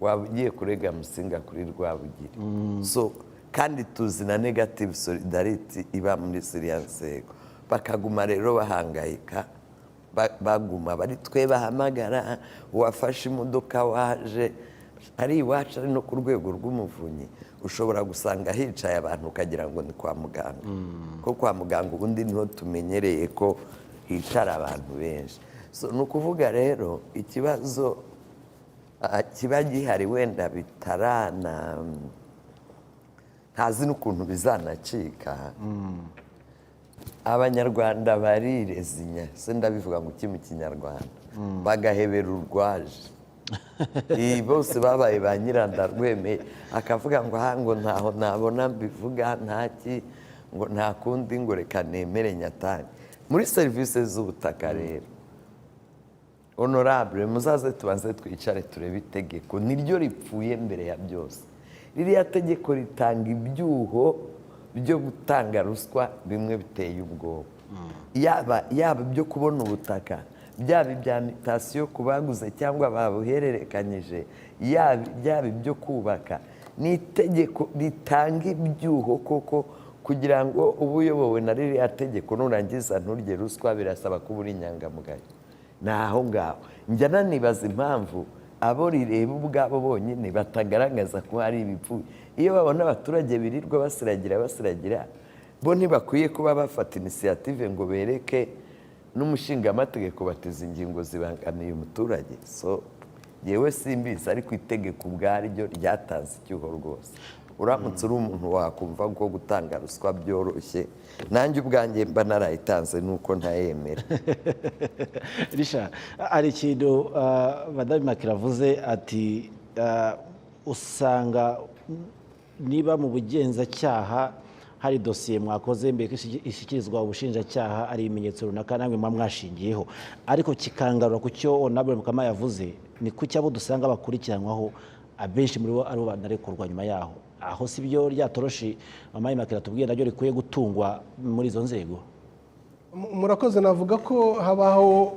waba ugiye kurega Musinga kuri Rwabugiri. So kandi tuzi na negative solidarity iba muri ziriya nzego, bakaguma rero bahangayika, baguma bari twe bahamagara uwafashe imodoka waje ari iwacu ari no ku rwego rw'umuvunyi, ushobora gusanga hicaye abantu ukagira ngo ni kwa muganga, ko kwa muganga ubundi niho tumenyereye ko hicara abantu benshi. So ni ukuvuga rero ikibazo kiba gihari wenda bitarana, ntazi n'ukuntu bizanacika. Abanyarwanda barirezinya, se ndabivuga ngo iki mu Kinyarwanda, bagahebera urwaje. Bose babaye ba nyirandarwemeye, akavuga ngo aha ngo ntaho nabona mbivuga ntaki, ngo nta kundi ngo reka nemere nyatange. Muri serivisi z'ubutaka rero, honorable muzaze tubanze twicare turebe itegeko niryo ripfuye mbere ya byose. Ririya tegeko ritanga ibyuho byo gutanga ruswa bimwe biteye ubwoba, yaba byo kubona ubutaka, byaba ibya mitasiyo ku baguze cyangwa babuhererekanyije, yaba ibyo kubaka. Ni itegeko ritanga ibyuho koko, kugira ngo uba uyobowe na ririya tegeko nurangiza nturye ruswa birasaba kuba uri inyangamugayo. Ni aho ngaho njya nanibaza impamvu abo rireba ubwabo bonyine batagaragaza ko hari ibipfuye. Iyo babona abaturage birirwa basiragira, bo ntibakwiye kuba bafata inisiyative ngo bereke n'umushingamategeko bateze ingingo zibangamiye umuturage. So yewe simbizi, ariko itegeko ubwaryo ryatanze icyuho rwose. Uramutse uri umuntu wakumva ko gutanga ruswa byoroshye, nanjye ubwanjye mba narayitanze nuko ntayemera. Richard, ari ikintu Madame Makira avuze ati usanga niba mu bugenzacyaha hari dosiye mwakoze mbere ishyikirizwa ubushinjacyaha ari ibimenyetso runaka namwe muba mwashingiyeho, ariko kikangarura ku cyo Honorable Mukama yavuze, ni ku cyabo dusanga bakurikiranwaho abenshi muri bo ari bo banarekurwa nyuma yaho. Aho si byo ryatoroshi Mama Makira tubwiye naryo rikwiye gutungwa muri izo nzego? Murakoze, navuga ko habaho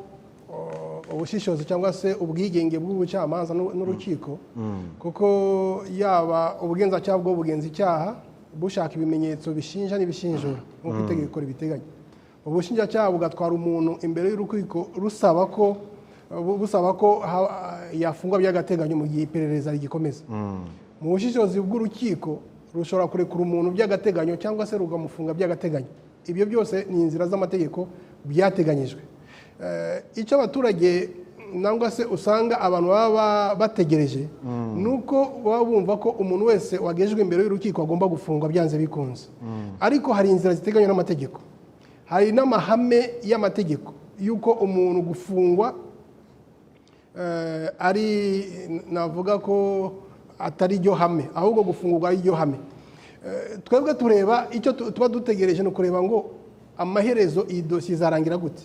ubushishozi cyangwa se ubwigenge bw'ubucamanza n'urukiko, kuko yaba ubugenzacyaha bwo bugenza icyaha bushaka ibimenyetso bishinja n'ibishinjura nk'uko itegeko ribiteganya, ubushinjacyaha bugatwara umuntu imbere y'urukiko busaba ko yafungwa by'agateganyo mu gihe iperereza rigikomeza. Mu bushishozi bw'urukiko rushobora kurekura umuntu by'agateganyo cyangwa se rukamufunga by'agateganyo. Ibyo byose ni inzira z'amategeko byateganyijwe. Icyo abaturage nangwa se usanga abantu baba bategereje nuko baba bumva ko umuntu wese wagejejwe imbere y'urukiko agomba gufungwa byanze bikunze, ariko hari inzira ziteganywa n'amategeko, hari n'amahame y'amategeko y'uko umuntu gufungwa ari, navuga ko atari iryo hame, ahubwo gufungurwa ari iryo hame. Twebwe tureba icyo tuba dutegereje, ni ukureba ngo amaherezo iyi dosiye izarangira gute.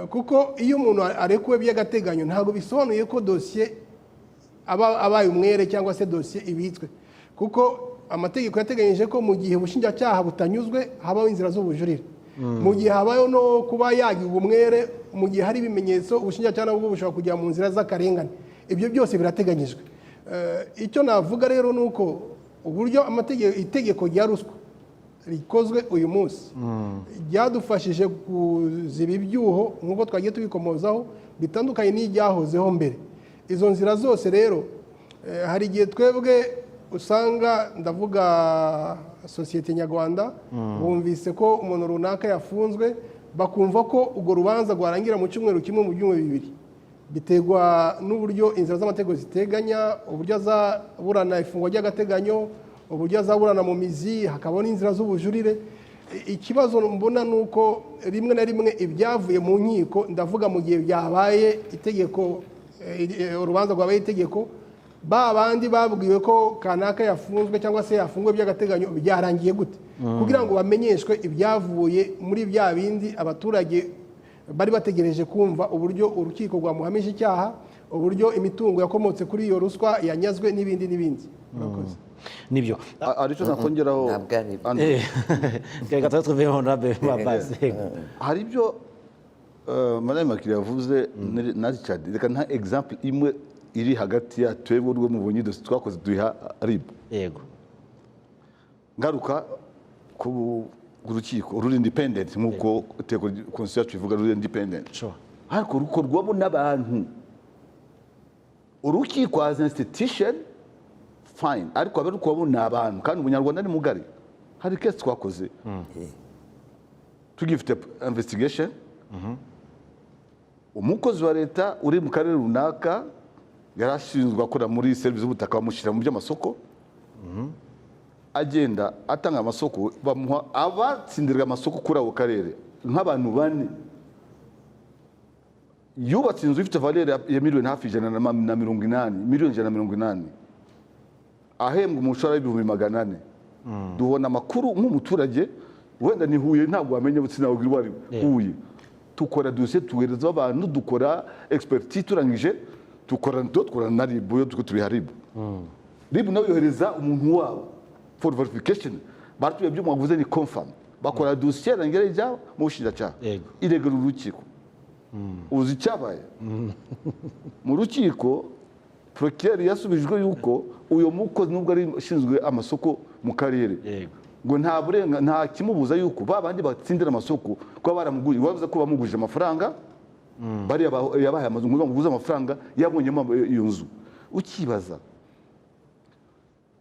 Kuko iyo umuntu arekuwe by'agateganyo ntabwo bisobanuye ko dosiye abaye umwere cyangwa se dosiye ibitswe, kuko amategeko yateganyije ko mu gihe ubushinjacyaha butanyuzwe habaho inzira z'ubujurire, mu gihe habayeho no kuba yagirwa umwere, mu gihe hari ibimenyetso ubushinjacyaha nabwo bushobora kujya mu nzira z'akarengane. Ibyo byose birateganyijwe. Icyo navuga rero ni uko uburyo itegeko rya ruswa rikozwe uyu munsi ryadufashije kuziba ibyuho nk'uko twagiye tubikomozaho bitandukanye n'ibyahozeho mbere. Izo nzira zose rero hari igihe twebwe usanga, ndavuga sosiyete nyarwanda, bumvise ko umuntu runaka yafunzwe bakumva ko urwo rubanza rwarangira mu cyumweru kimwe, mu byumweru bibiri. Biterwa n'uburyo inzira z'amategeko ziteganya, uburyo azaburana ifungwa ry'agateganyo, uburyo azaburana mu mizi, hakaba n'inzira z'ubujurire. Ikibazo mbona ni uko rimwe na rimwe ibyavuye mu nkiko, ndavuga mu gihe byabaye itegeko, urubanza rwabaye itegeko, ba bandi babwiwe ko kanaka yafunzwe cyangwa se yafunguwe by'agateganyo byarangiye gute, kugira ngo bamenyeshwe ibyavuye muri bya bindi abaturage bari bategereje kumva, uburyo urukiko rwamuhamije icyaha, uburyo imitungo yakomotse kuri iyo ruswa yanyazwe n'ibindi n'ibindi. Murakoze. nibyo aricyo nakongeraho ntabwo ari Andrew. reka tuba tuvuye honorable Mbabazi. hari ibyo madame Makiri yavuze na Richard, reka nta example imwe iri hagati ya twebwe urwo mubonye dosiye twakoze duha RIB. Yego. Ngaruka ku rukiko ruri independent nk'uko iteko constitution ivuga ruri independent. Sure. Ariko rukorwamo n'abantu. Urukiko as institution fine, ariko abarukorwamo n'abantu kandi umunyarwanda ni mugari. Hari case twakoze tugifite investigation, umukozi wa leta uri mu karere runaka yarashinzwe akora muri service z'ubutaka bamushyira mu by'amasoko, agenda atanga amasoko, bamuha abatsindirwa amasoko kuri ako karere nk'abantu bane. Yubatse inzu ifite valere ya miliyoni hafi $180, miliyoni $180, ahembwa umushahara w'ibihumbi 400. Duhona amakuru nk'umuturage, wenda ni Huye, ntabwo wamenye butsina uwo ari Huye. Tukora dosiye, tuhereza abantu, dukora expertise, turangije dukora na RIB, yo tubiha RIB. RIB nawe yohereza umuntu wabo for verification, baratuye byo mwavuze ni confirm, bakora dosiye rangere ijya mu bushinjacyaha, iregera urukiko. Uzi icyabaye mu rukiko, procureur yasubijwe yuko uyo mukozi nubwo ari ashinzwe amasoko mu karere, ngo nta burenga nta kimubuza yuko babandi batsindira amasoko kwa baramuguje, bavuze ko bamuguje amafaranga, bari yabaye amazu ngo bamuguze amafaranga yabonyemo iyo nzu. Ukibaza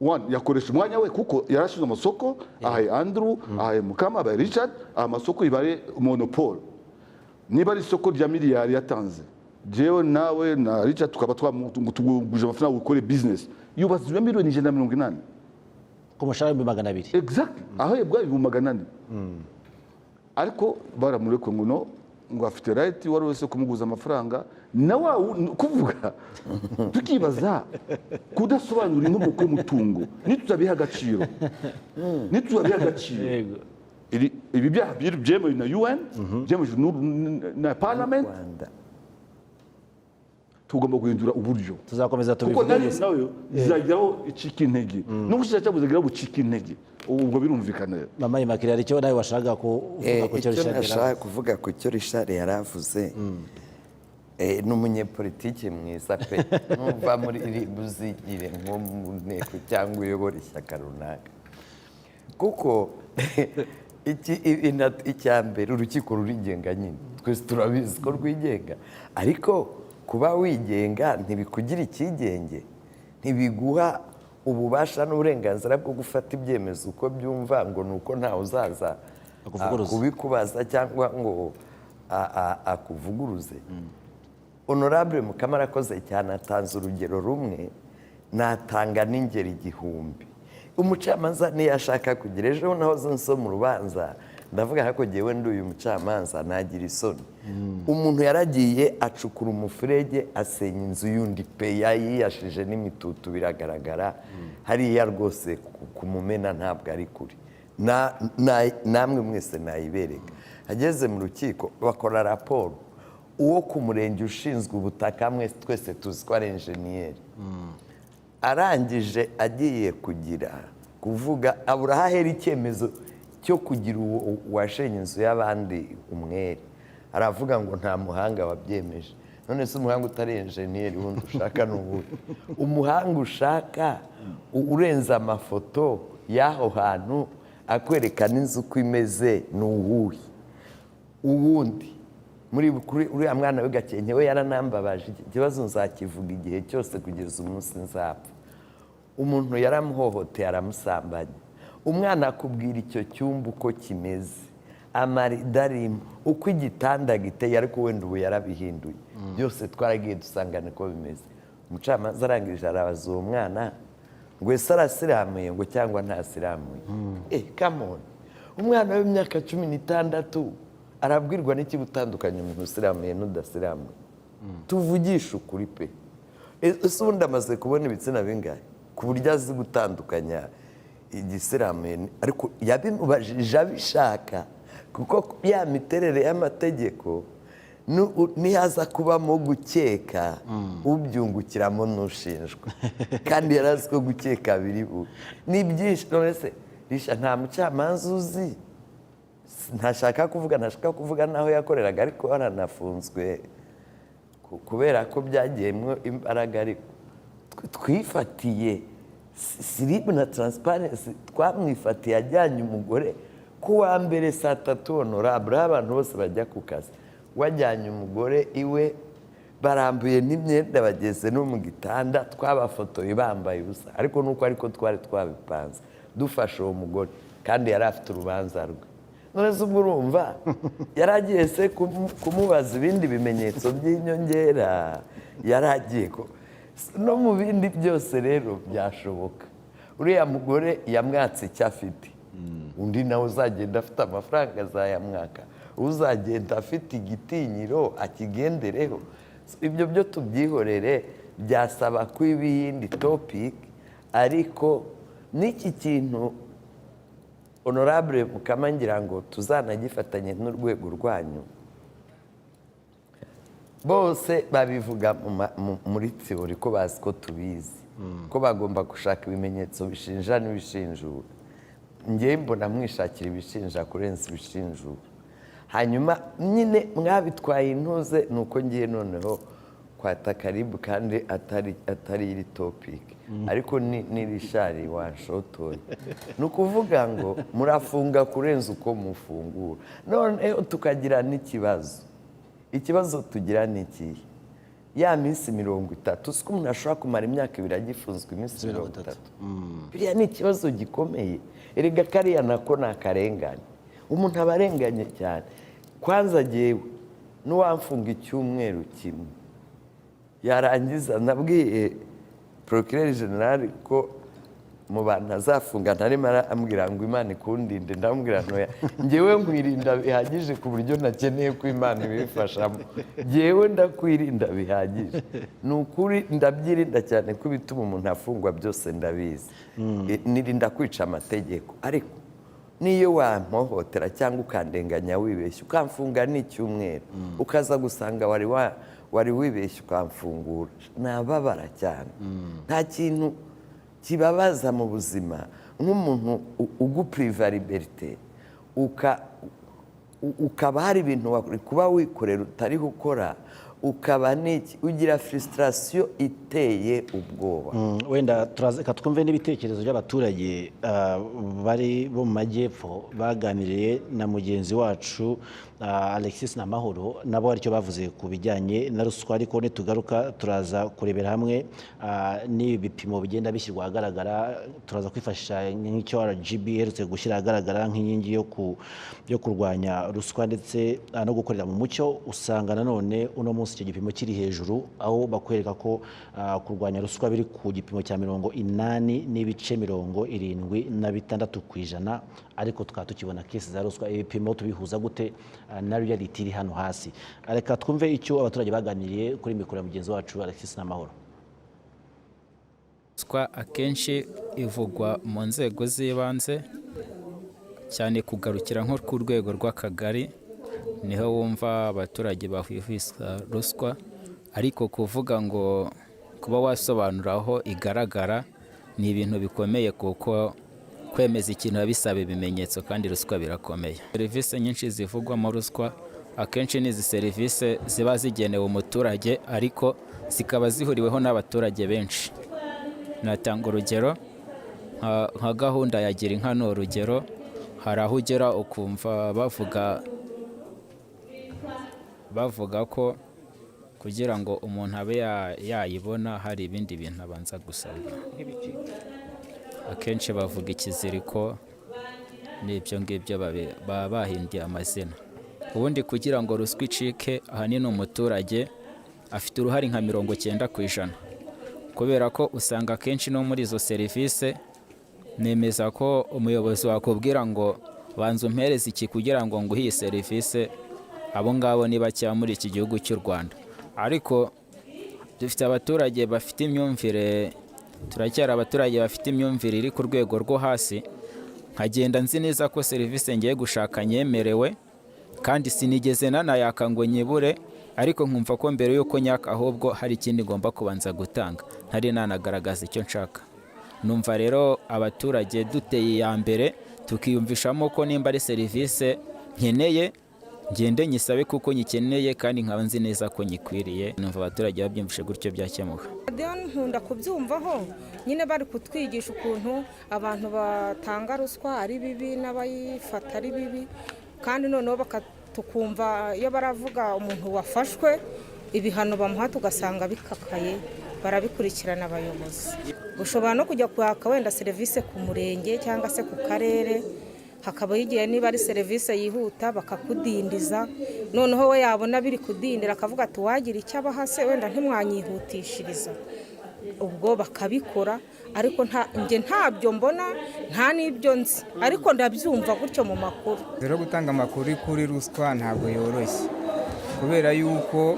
one yakoresha umwanya we kuko yarashinzwe amasoko, ahaye Andrew, ahaye Mukama, ahaye Richard, amasoko ibare monopole. Niba ari isoko rya miliyari yatanze, jewe nawe na Richard tukaba twamuguje amafaranga gukora business, yubatswe miliyoni 180 ku mushahara w'200. Exactly, aho yebwa 400. Ariko baramureko ngo afite right wari wese kumuguza amafaranga, nawe kuvuga tukibaza kudasobanura inkomoko y'umutungo nituzabiha agaciro. Ibi byaha byemewe na UN, byemewe na Parliament, tugomba guhindura uburyo. Tuzakomeza kuko nayo izagiraho icika intege, n'ubushinjacyaha buzagiraho bucika intege. Ubwo birumvikana. Mama Makiri, hari icyo nawe washaka kuvuga ku cyo Richard nashaka kuvuga ku cyo Richard yaravuze. Ni umunyepolitiki mwiza pe, numva muri RIB uzigire nko mu nteko cyangwa uyobora ishyaka runaka, kuko icya mbere urukiko rurigenga nyine, twese turabizi ko rwigenga, ariko kuba wigenga ntibikugira icyigenge, ntibiguha ububasha n'uburenganzira bwo gufata ibyemezo uko byumva, ngo ni uko ntawe uzaza kubikubaza cyangwa ngo akuvuguruze. Honorable Mukama arakoze cyane, atanze urugero rumwe, natanga n'ingero 1000. Umucamanza niyashaka kugira, ejo nahoze nsoma urubanza ndavuga ko jyewe ndi uyu mucamanza nagira isoni. Umuntu yaragiye acukura umufurege asenya inzu y'undi pe, yayiyashije n'imitutu biragaragara, hariya rwose kumumena ntabwo ari kuri. Namwe mwese nayibereka. Ageze mu rukiko bakora raporo, uwo ku murenge ushinzwe ubutaka, mwese twese tuzi ko ari enjeniyeri, arangije agiye kuvuga abura hahera icyemezo cyo kugira uwashenye inzu y'abandi umwere, aravuga ngo nta muhanga wabyemeje. None se umuhanga utari enjeniyeri wundi ushaka n'ubuhe? Umuhanga ushaka urenza amafoto y'aho hantu akwerekana inzu uko imeze ni uwuhe? Uwundi muri uriya mwana we Gakenke we yaranambabaje, ikibazo nzakivuga igihe cyose kugeza umunsi nzapfa. Umuntu yaramuhohoteye, aramusambanya, umwana akubwira icyo cyumba uko kimeze, amarido arimo, uko igitanda giteye, ariko wenda ubu yarabihinduye. Byose twaragiye dusanga niko bimeze. Umucamanza arangije arabaza uwo mwana ngo ese arasiramuye ngo cyangwa ntasiramuye. Come on, umwana w'imyaka 16 arabwirwa n'iki gutandukanya umuntu usiramuye n'udasiramuye? Tuvugisha ukuri pe. Ese ubundi amaze kubona ibitsina bingahe ku buryo azi gutandukanya igisiramuye? Ariko yabimubajije abishaka, kuko ya miterere y'amategeko nihaza kubamo gukeka ubyungukiramo n'ushinjwa kandi yari azi ko gukeka biri bube ni byinshi. none se risha nta mucamanza uzi, ntashaka kuvuga naho yakoreraga ariko yaranafunzwe kubera ko byagiyemo imbaraga. ariko twifatiye siribu na taransiparensi, twamwifatiye ajyanye umugore ku wa mbere saa 3 honorable aho abantu bose bajya ku kazi, wajyanye umugore iwe barambuye n'imyenda bageze no mu gitanda, twabafotoye bambaye ubusa, ariko ariko twari twabipanze dufashe uwo mugore kandi yari afite urubanza rwe. none se ubwo urumva yaragiye se kumubaza ibindi bimenyetso by'inyongera, yaragiye no mu bindi byose rero byashoboka. uriya mugore yamwatse icyo afite, undi nawe uzagenda afite amafaranga azayamwaka, uzagenda afite igitinyiro akigendereho. ibyo byo tubyihorere, byasaba ko ibindi topic, ariko n'iki kintu honorable mukamangira ngo tuzanagifatanye n'urwego rwanyu. bose babivuga muri teori ko bazi ko tubizi, ko bagomba gushaka ibimenyetso bishinja n'ibishinjura. ngewe mbona mwishakira ibishinja kurenza ibishinjura. hanyuma nyine mwabitwaye intuze, ni uko ngiye noneho kwata karibu kandi atari iri topic, ariko ni rishari wanshotoye. ni ukuvuga ngo murafunga kurenza uko mufungura. noneho tukagira n'ikibazo. ikibazo tugira ni ikihe? ya minsi 30, siko umuntu ashobora kumara imyaka 2 agifunzwe iminsi 30. biriya ni ikibazo gikomeye. erega kariya nako ni akarengane, umuntu aba arenganye cyane. kwanza jyewe n'uwamfunga icyumweru kimwe, yarangiza nabwiye procureur general ko mu bantu azafunga ntarimo arambwira ngo Imana ikundinde, ndamubwira ntoya njyewe nkwirinda bihagije ku buryo nakeneye ko Imana ibifashamo. njyewe ndakwirinda bihagije, ni ukuri ndabyirinda cyane ko bituma umuntu afungwa byose ndabizi. nirinda kwica amategeko, ariko niyo wampohotera cyangwa ukandenganya wibeshya ukamfunga n'icyumweru, ukaza gusanga wari wibeshya ukamfungura, nababara cyane. nta kintu kibabaza mu buzima nk'umuntu ugupriva liberite, ukaba hari ibintu kuba wikorera utariho ukora, ukaba ugira frustration iteye ubwoba. wenda reka twumve n'ibitekerezo by'abaturage bari bo mu majyepfo baganiriye na mugenzi wacu Alexis Namahoro, nabo aricyo bavuze ku bijyanye na ruswa. ariko nitugaruka turaza kurebera hamwe n'ibipimo bigenda bishyirwa ahagaragara, turaza kwifashisha nk'icyo RGB iherutse gushyira ahagaragara nk'inkingi yo kurwanya ruswa ndetse no gukorera mu mucyo. usanga nanone uno munsi icyo gipimo kiri hejuru, aho bakwereka ko kurwanya ruswa biri ku gipimo cya 80.76%, ariko tukaba tukibona kesi za ruswa. ibipimo tubihuza gute na reality iri hano hasi? reka twumve icyo abaturage baganiriye kuri mikoro ya mugenzi wacu Alexis Namahoro. ruswa akenshi ivugwa mu nzego z'ibanze, cyane kugarukira nko ku rwego rw'akagari, niho wumva abaturage bahwihwisa ruswa. ariko kuvuga ngo kuba wasobanura aho igaragara ni ibintu bikomeye, kuko kwemeza ikintu bisaba ibimenyetso, kandi ruswa birakomeye. serivisi nyinshi zivugwamo ruswa akenshi ni izi serivisi ziba zigenewe umuturage, ariko zikaba zihuriweho n'abaturage benshi. natanga urugero nka gahunda ya gira inka. ni urugero, hari aho ugera ukumva bavuga ko kugira ngo umuntu abe yayibona hari ibindi bintu abanza gusabwa. akenshi bavuga ikiziriko n'ibyo ngibyo baba bahindiye amazina. ubundi kugira ngo ruswa icike, ahanini umuturage afite uruhare nka 90%, kubera ko usanga akenshi no muri izo serivisi nemeza ko umuyobozi wakubwira ngo banza umpereze iki kugira ngo nguhe iyi serivisi, abo ngabo ni bake muri iki gihugu cy'u Rwanda. ariko dufite abaturage bafite imyumvire, turacyari abaturage bafite imyumvire iri ku rwego rwo hasi. nkagenda nzi neza ko serivisi ngiye gushaka nyemerewe, kandi sinigeze nanayaka ngo nyibure, ariko nkumva ko mbere y'uko nyaka ahubwo hari ikindi ngomba kubanza gutanga ntari nanagaragaza icyo nshaka. Numva rero abaturage duteye iya mbere tukiyumvishamo ko nimba ari serivisi nkeneye ngende nyisabe kuko nyikeneye kandi nkaba nzi neza ko nyikwiriye. Numva abaturage babyumvishe gutyo byakemuka. Nkunda kubyumvaho nyine bari kutwigisha ukuntu abantu batanga ruswa ari bibi n'abayifata ari bibi, kandi noneho tukumva iyo baravuga umuntu wafashwe ibihano bamuha tugasanga bikakaye, barabikurikirana abayobozi. Ushobora no kujya kwaka wenda serivisi ku murenge cyangwa se ku karere, hakaba igihe niba ari serivisi yihuta bakakudindiza, noneho we yabona biri kudindira akavuga ati wagira icyo abaha se wenda ntimwanyihutishiriza, ubwo bakabikora. Ariko njye ntabyo mbona nta n'ibyo nzi, ariko ndabyumva gutyo mu makuru. Rero gutanga amakuru kuri ruswa ntabwo yoroshye, kubera yuko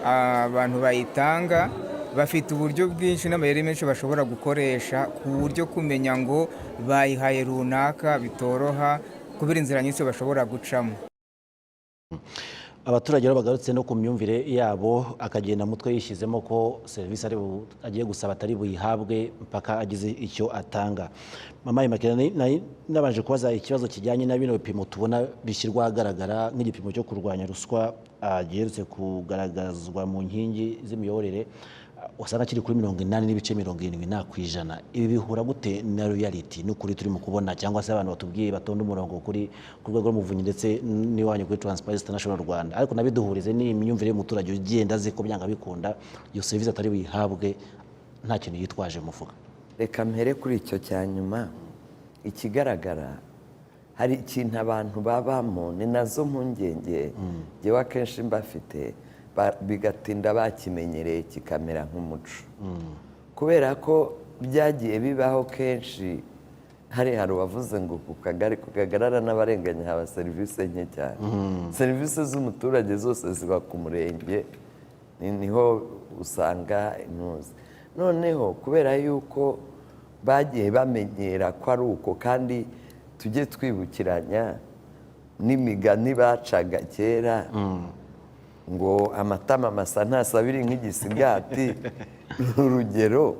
abantu bayitanga bafite uburyo bwinshi n'amayeri menshi bashobora gukoresha ku buryo kumenya ngo bayihaye runaka bitoroha, kubera inzira nyinshi bashobora gucamo. Abaturage rero bagarutse no ku myumvire yabo, akagenda mutwe yishyizemo ko serivisi agiye gusaba atari buyihabwe mpaka agize icyo atanga. Mama Imakira, nabanje kubaza ikibazo kijyanye na bino bipimo tubona bishyirwa ahagaragara nk'igipimo cyo kurwanya ruswa giherutse kugaragazwa mu nkingi z'imiyoborere, usanga kiri kuri 80.70%. Ibi bihura gute na reality n'ukuri turimo kubona, cyangwa se abantu batubwiye batonda umurongo kuri ku rwego rw'umuvunyi ndetse n'iwanyu kuri Transparency International Rwanda, ariko nabiduhurize n'imyumvire y'umuturage ugenda azi ko byanga bikunda iyo service atari buyihabwe nta kintu yitwaje mufuka? Reka mpere kuri icyo cya nyuma. Ikigaragara hari ikintu abantu babamo, ni nazo mpungenge jewe akenshi mbafite, bigatinda bakimenyereye kikamera nk'umuco, kubera ko byagiye bibaho kenshi. Hari uwavuze ngo kukagarara n'abarenganya haba serivisi nke cyane. Serivisi z'umuturage zose ziba ku murenge, niho usanga intuzi. Noneho kubera yuko bagiye bamenyera ko ari uko, kandi tujye twibukiranya n'imigani bacaga kera ngo amatama masa ntasabiri nk'igisigati. Urugero,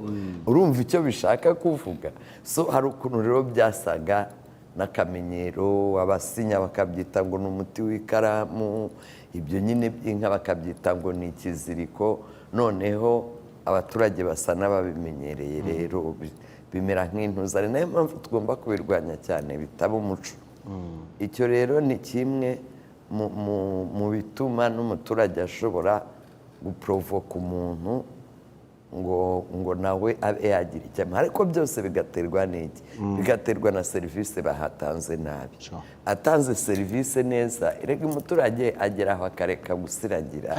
urumva icyo bishaka kuvuga. So hari ukuntu rero byasaga n'akamenyero, abasinya bakabyita ngo ni umuti w'ikaramu, ibyo nyine by'inka bakabyita ngo ni ikiziriko. Noneho abaturage basa n'ababimenyereye, rero bimera nk'intuza. Ari nayo mpamvu tugomba kubirwanya cyane, bitaba umuco. Icyo rero ni kimwe mu bituma n'umuturage ashobora guprovoka umuntu ngo nawe abe yagira icyama. Ariko byose bigaterwa n'iki? Bigaterwa na serivisi bahatanze nabi. Atanze serivisi neza, erega umuturage agera aho akareka gusiragira.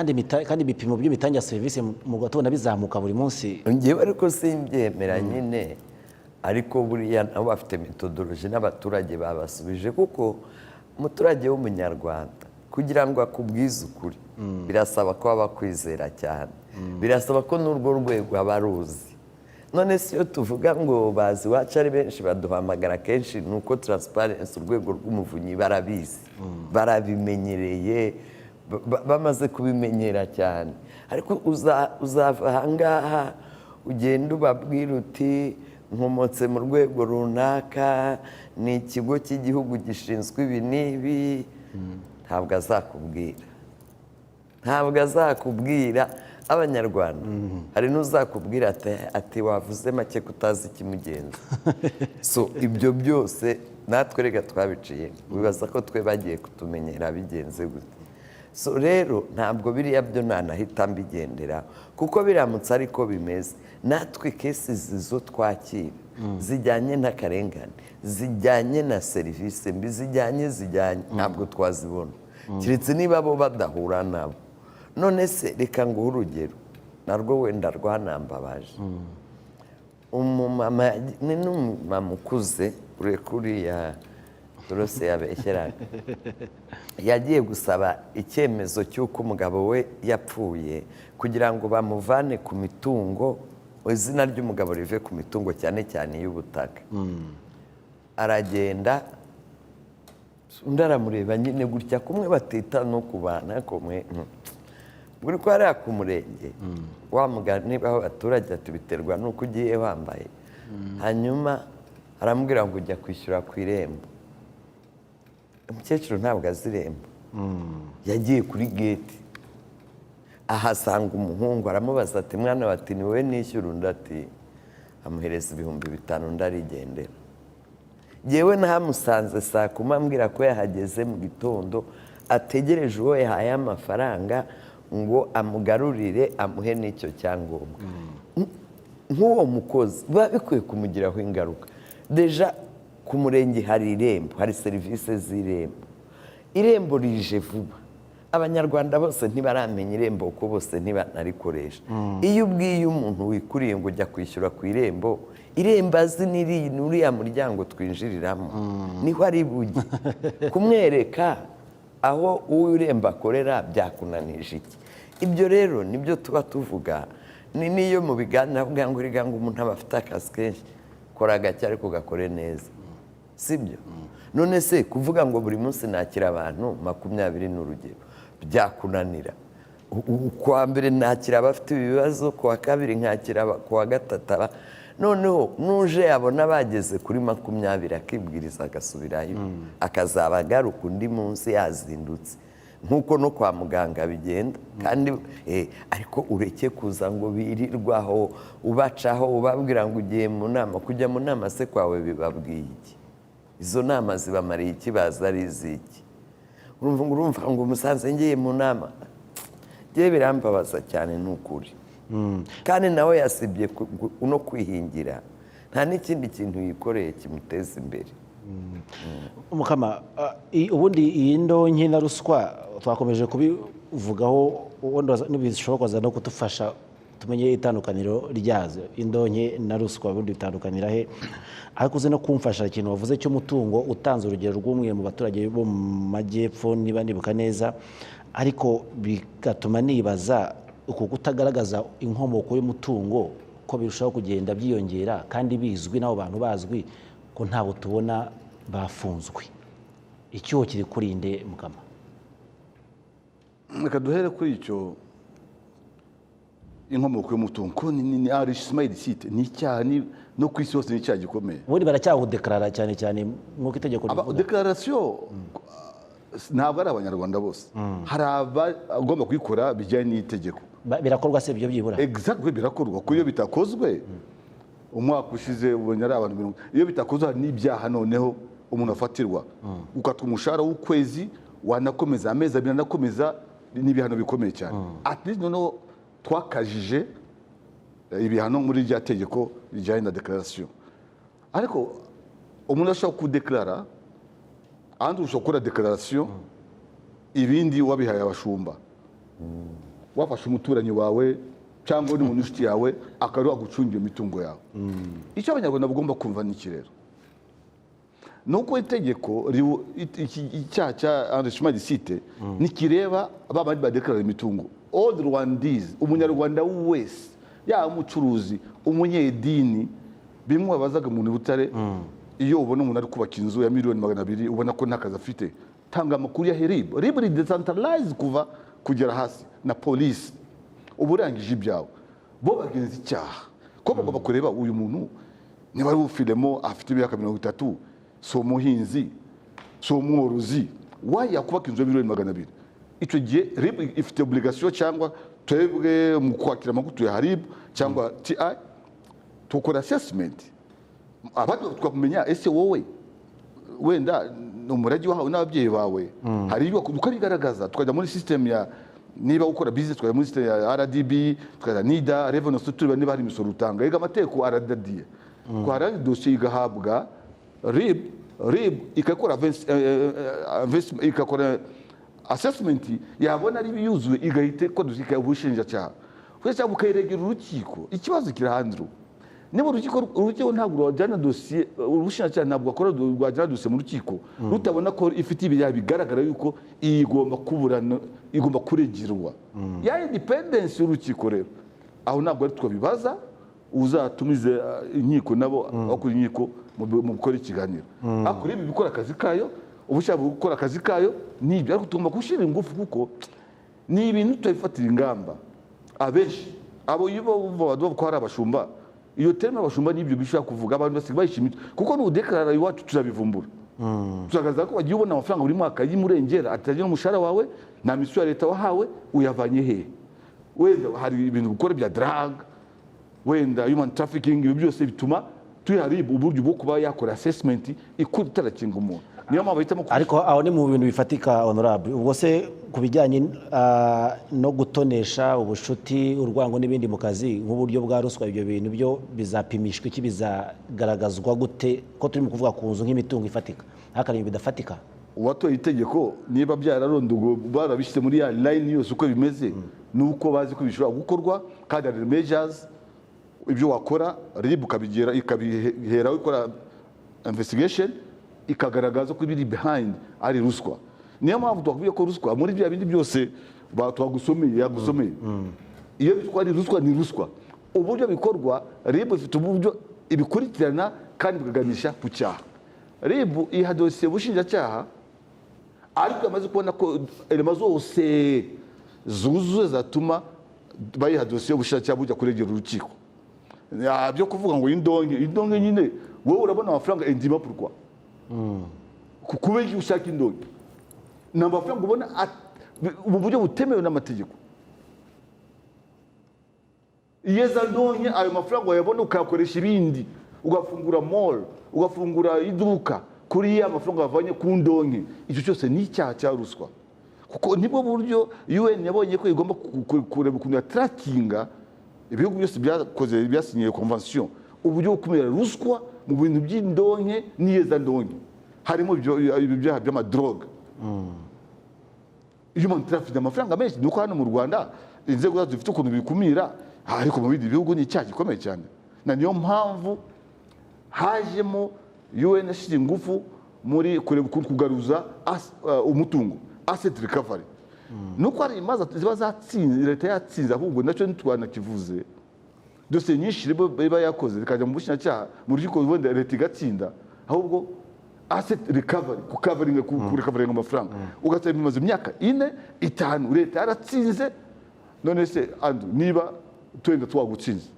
Kandi ibipimo by'imitangire ya serivisi mu gatona bizamuka buri munsi. Ngewe ariko simbyemera nyine, ariko buriya nabo bafite metodoloji n'abaturage babasubije, kuko umuturage w'umunyarwanda kugira ngo akubwize ukuri birasaba ko aba kwizera cyane, birasaba ko n'urwo rwego aba aruzi. None si yo tuvuga ngo bazi wacu ari benshi baduhamagara kenshi, ni uko Transparency urwego rw'umuvunyi barabizi, barabimenyereye, bamaze kubimenyera cyane. Ariko uzava ahangaha ugenda ubabwira uti nkomotse mu rwego runaka, ni ikigo cy'igihugu gishinzwe ibi n'ibi, ntabwo azakubwira. Abanyarwanda hari n'uzakubwira ati wavuze make kutazi ikimugenza. So ibyo byose natwe rega twabiciye, wibaza ko twe bagiye kutumenyera bigenze gute? So rero ntabwo biriya byo nanahita mbigendera, kuko biramutse ariko bimeze, natwe kesi zo twakira zijyanye n'akarengane, zijyanye na serivisi mbi, zijyanye ntabwo twazibona, keretse niba bo badahura nabo. None se reka nguhe urugero narwo wenda rwanambabaje. Umumama ni n'umumama ukuze kuriya Dorose yabeshyeraga, yagiye gusaba icyemezo cy'uko umugabo we yapfuye kugira ngo bamuvane ku mitungo, izina ry'umugabo rive ku mitungo cyane cyane y'ubutaka. Aragenda, undi aramureba nyine gutya, kumwe batita no kubana, kumwe buri ko hariya ku murenge wa mugani niba aho abaturage tubiterwa nuko ugiye wambaye hanyuma aramubwira ngo ujya kwishyura ku irembo umukecuru ntabwo azi irembo yagiye kuri gate ahasanga umuhungu aramubaza ati mwana bati ni wowe nishyura undi ati amuhereza 5,000 undi arigendera yewe nahamusanze saa kuma ambwira ko yahageze mu gitondo ategereje uwo yahaye amafaranga ngo amugarurire amuhe n'icyo cyangombwa nk'uwo mukozi biba bikwiye kumugiraho ingaruka deja ku murenge hari irembo hari serivisi z'irembo irembo rije vuba abanyarwanda bose ntibaramenya irembo kuko bose ntibanarikoresha iyo ubwiye umuntu wikuriye ngo ujya kwishyura ku irembo irembo azi n'uriya muryango twinjiriramo niho ari bujye kumwereka aho uw'irembo akorera byakunanije iki ibyo rero nibyo tuba tuvuga niyo mu biganiro avuga ngo uriga ngo umuntu aba afite akazi kenshi kora gake ariko gakore neza sibyo none se kuvuga ngo buri munsi nakira abantu 20 n'urugero byakunanira kuwa mbere nakira abafite ibibazo kuwa kabiri nkakira kuwa gatatu noneho nuje yabona bageze kuri 20 akibwiriza agasubirayo akazaba agaruka undi munsi yazindutse nkuko no kwa muganga bigenda kandi ariko ureke kuza ngo birirwaho ubacaho ubabwira ngo ugiye mu nama kujya mu nama se kwawe bibabwiye iki izo nama zibamariye iki baza ari iziki urumva ngo umusanze ngiye mu nama bye birambabaza cyane n'ukuri kandi nawe yasibye no kwihingira nta n'ikindi kintu yikoreye kimuteza imbere umukama ubundi iyi ndonke na ruswa twakomeje kubivugaho n'ibishoboka no kudufasha tumenye itandukaniro ryazo indonke na ruswa ubundi bitandukanira he ariko uzi no kumfasha ikintu wavuze cy'umutungo utanze urugero rw'umwe mu baturage bo mu majyepfo niba nibuka neza ariko bigatuma nibaza uko kutagaragaza inkomoko y'umutungo ko birushaho kugenda byiyongera kandi bizwi n'abo bantu bazwi ko ntabo tubona bafunzwe icyuho kiri kurinde mukama reka duhere kuri icyo inkomoko y'umutungo ni arishimedi site ni icyaha no ku isi hose ni icyaha gikomeye ubundi baracyawudekarara cyane cyane nk'uko itegeko rivuga dekararasiyo ntabwo ari abanyarwanda bose hari abagomba kuyikora bijyanye n'itegeko birakorwa se ibyo byibura exactly birakorwa kuko iyo bitakozwe umwaka ushize ubonye ari abantu 20 iyo bitakozwe hari n'ibyaha noneho umuntu afatirwa ukatwa umushahara w'ukwezi wanakomeza amezi abiri anakomeza n'ibihano bikomeye cyane at least noneho twakajije ibihano muri rya tegeko rijyanye na declaration ariko umuntu ashobora kudeklara ahandi ushobora gukora declaration ibindi wabihaye abashumba wafashe umuturanyi wawe cyangwa undi muntu inshuti yawe akaruha gucungira imitungo yawe icyo abanyarwanda bagomba kumva ni iki rero nuko itegeko icyaha cya enrichissement illicite nikireba babandi badeklara imitungo all Rwandese umunyarwanda wese ya umucuruzi umunyedini bimwe babazaga umuntu butare iyo ubona umuntu ari kubaka inzu ya $200,000 ubona ko ntakaza afite tanga amakuru ya RIB ri decentralize kuva kugera hasi na police uburangije ibyawe bo bagenzi icyaha ko bagomba kureba uyu muntu niba ari ufilemo afite imyaka 30 so muhinzi so mworozi waya kubaka inzu ya $200,000 icyo gihe RIB ifite obligation cyangwa twebwe mu kwakira amagutu ya RIB cyangwa TI tukora assessment abantu twakumenya ese wowe wenda umurage wawe n'ababyeyi bawe hari ibyo ukabigaragaza tukajya muri system ya niba ukora business tukajya muri system ya RDB tukajya NIDA revenue structure niba hari imisoro utanga yiga amateko aradadiye kwa rari dossier igahabwa RIB ikakora ikakora assessment yabona ari biyuzuye igahite ko duzika ubushinjacyaha kwese bukayiregera urukiko ikibazo kirahandru niba urukiko ntabwo rwajyana dossier ubushinjacyaha ntabwo akora rwajyana dossier mu rukiko rutabona ko ifite ibyaha bigaragara yuko igomba kuburana igomba kuregirwa ya independence y'urukiko rero aho ntabwo ari twabibaza uzatumize inkiko nabo bakora inkiko mu gukora ikiganiro akora ibi bikora akazi kayo ubushaka gukora akazi kayo nibyo ariko tugomba gushyira ingufu kuko ni ibintu tutabifatira ingamba abenshi abo iyo bavuga ko hari abashumba iyo terme abashumba n'ibyo bishobora kuvuga abantu basigaye bayishimira kuko n'udekarara iwacu turabivumbura tugaragaza ko wagiye ubona amafaranga buri mwaka y'imurengera atagira umushahara wawe nta misiyo ya leta wahawe uyavanye he wenda hari ibintu gukora bya drug wenda human trafficking ibi byose bituma tuyariba uburyo bwo kuba yakora assessment ikuri itarakinga umuntu niyo mpamvu bahitamo ariko aho ni mu bintu bifatika honorable ubwo se ku bijyanye no gutonesha ubushuti urwango n'ibindi mu kazi nk'uburyo bwa ruswa ibyo bintu byo bizapimishwa iki bizagaragazwa gute ko turimo kuvuga ku nzu nk'imitungo ifatika hakari bidafatika uwatoye itegeko niba byararondogo barabishyize muri ya line yose uko bimeze nuko bazi ko bishobora gukorwa kandi hari measures ibyo wakora RIB ikabiheraho ikora investigation ikagaragaza ko ibiri behind ari ruswa niyo mpamvu twakubwiye ko ruswa muri bya bindi byose twagusomeye yagusomeye iyo bitwa ari ruswa ni ruswa uburyo bikorwa RIB ifite uburyo ibikurikirana kandi bikaganisha ku cyaha RIB iha dosiye bushinjacyaha ariko yamaze kubona ko elema zose zuzuye zatuma bayiha dosiye y'ubushinjacyaha bujya kuregera urukiko byo kuvuga ngo indonke nyine wowe urabona amafaranga indima purwa kubera iyo ushaka indonke ni amafaranga ubona mu buryo butemewe n'amategeko iyo za ndonke ayo mafaranga wayabona ukayakoresha ibindi ugafungura mall ugafungura iduka kuri ya mafaranga wavanye ku ndonke icyo cyose ni icyaha cya ruswa kuko nibwo buryo UN yabonye ko igomba kureba ukuntu yatrakinga ibihugu byose byakoze byasinyiye convention uburyo bwo kumira ruswa mu bintu by'indonke n'iyeza ndonke harimo ibyaha by'amadroga human trafficking amafaranga menshi nuko hano mu Rwanda inzego zacu zifite ukuntu bikumira ariko mu bindi bihugu ni icyaha gikomeye cyane na niyo mpamvu hajemo UN yashyize ingufu muri kureba ukuntu kugaruza umutungo asset recovery nuko hari imaza ziba zatsinze leta yatsinze ahubwo nacyo ntitwanakivuze dosiye nyinshi iba yakoze zikajya mu bushinjacyaha mu rukiko wenda leta igatsinda ahubwo asset recovery kurecoveringa amafaranga ugasanga bimaze imyaka 4-5 leta yaratsinze none se andu niba twenda twagutsinze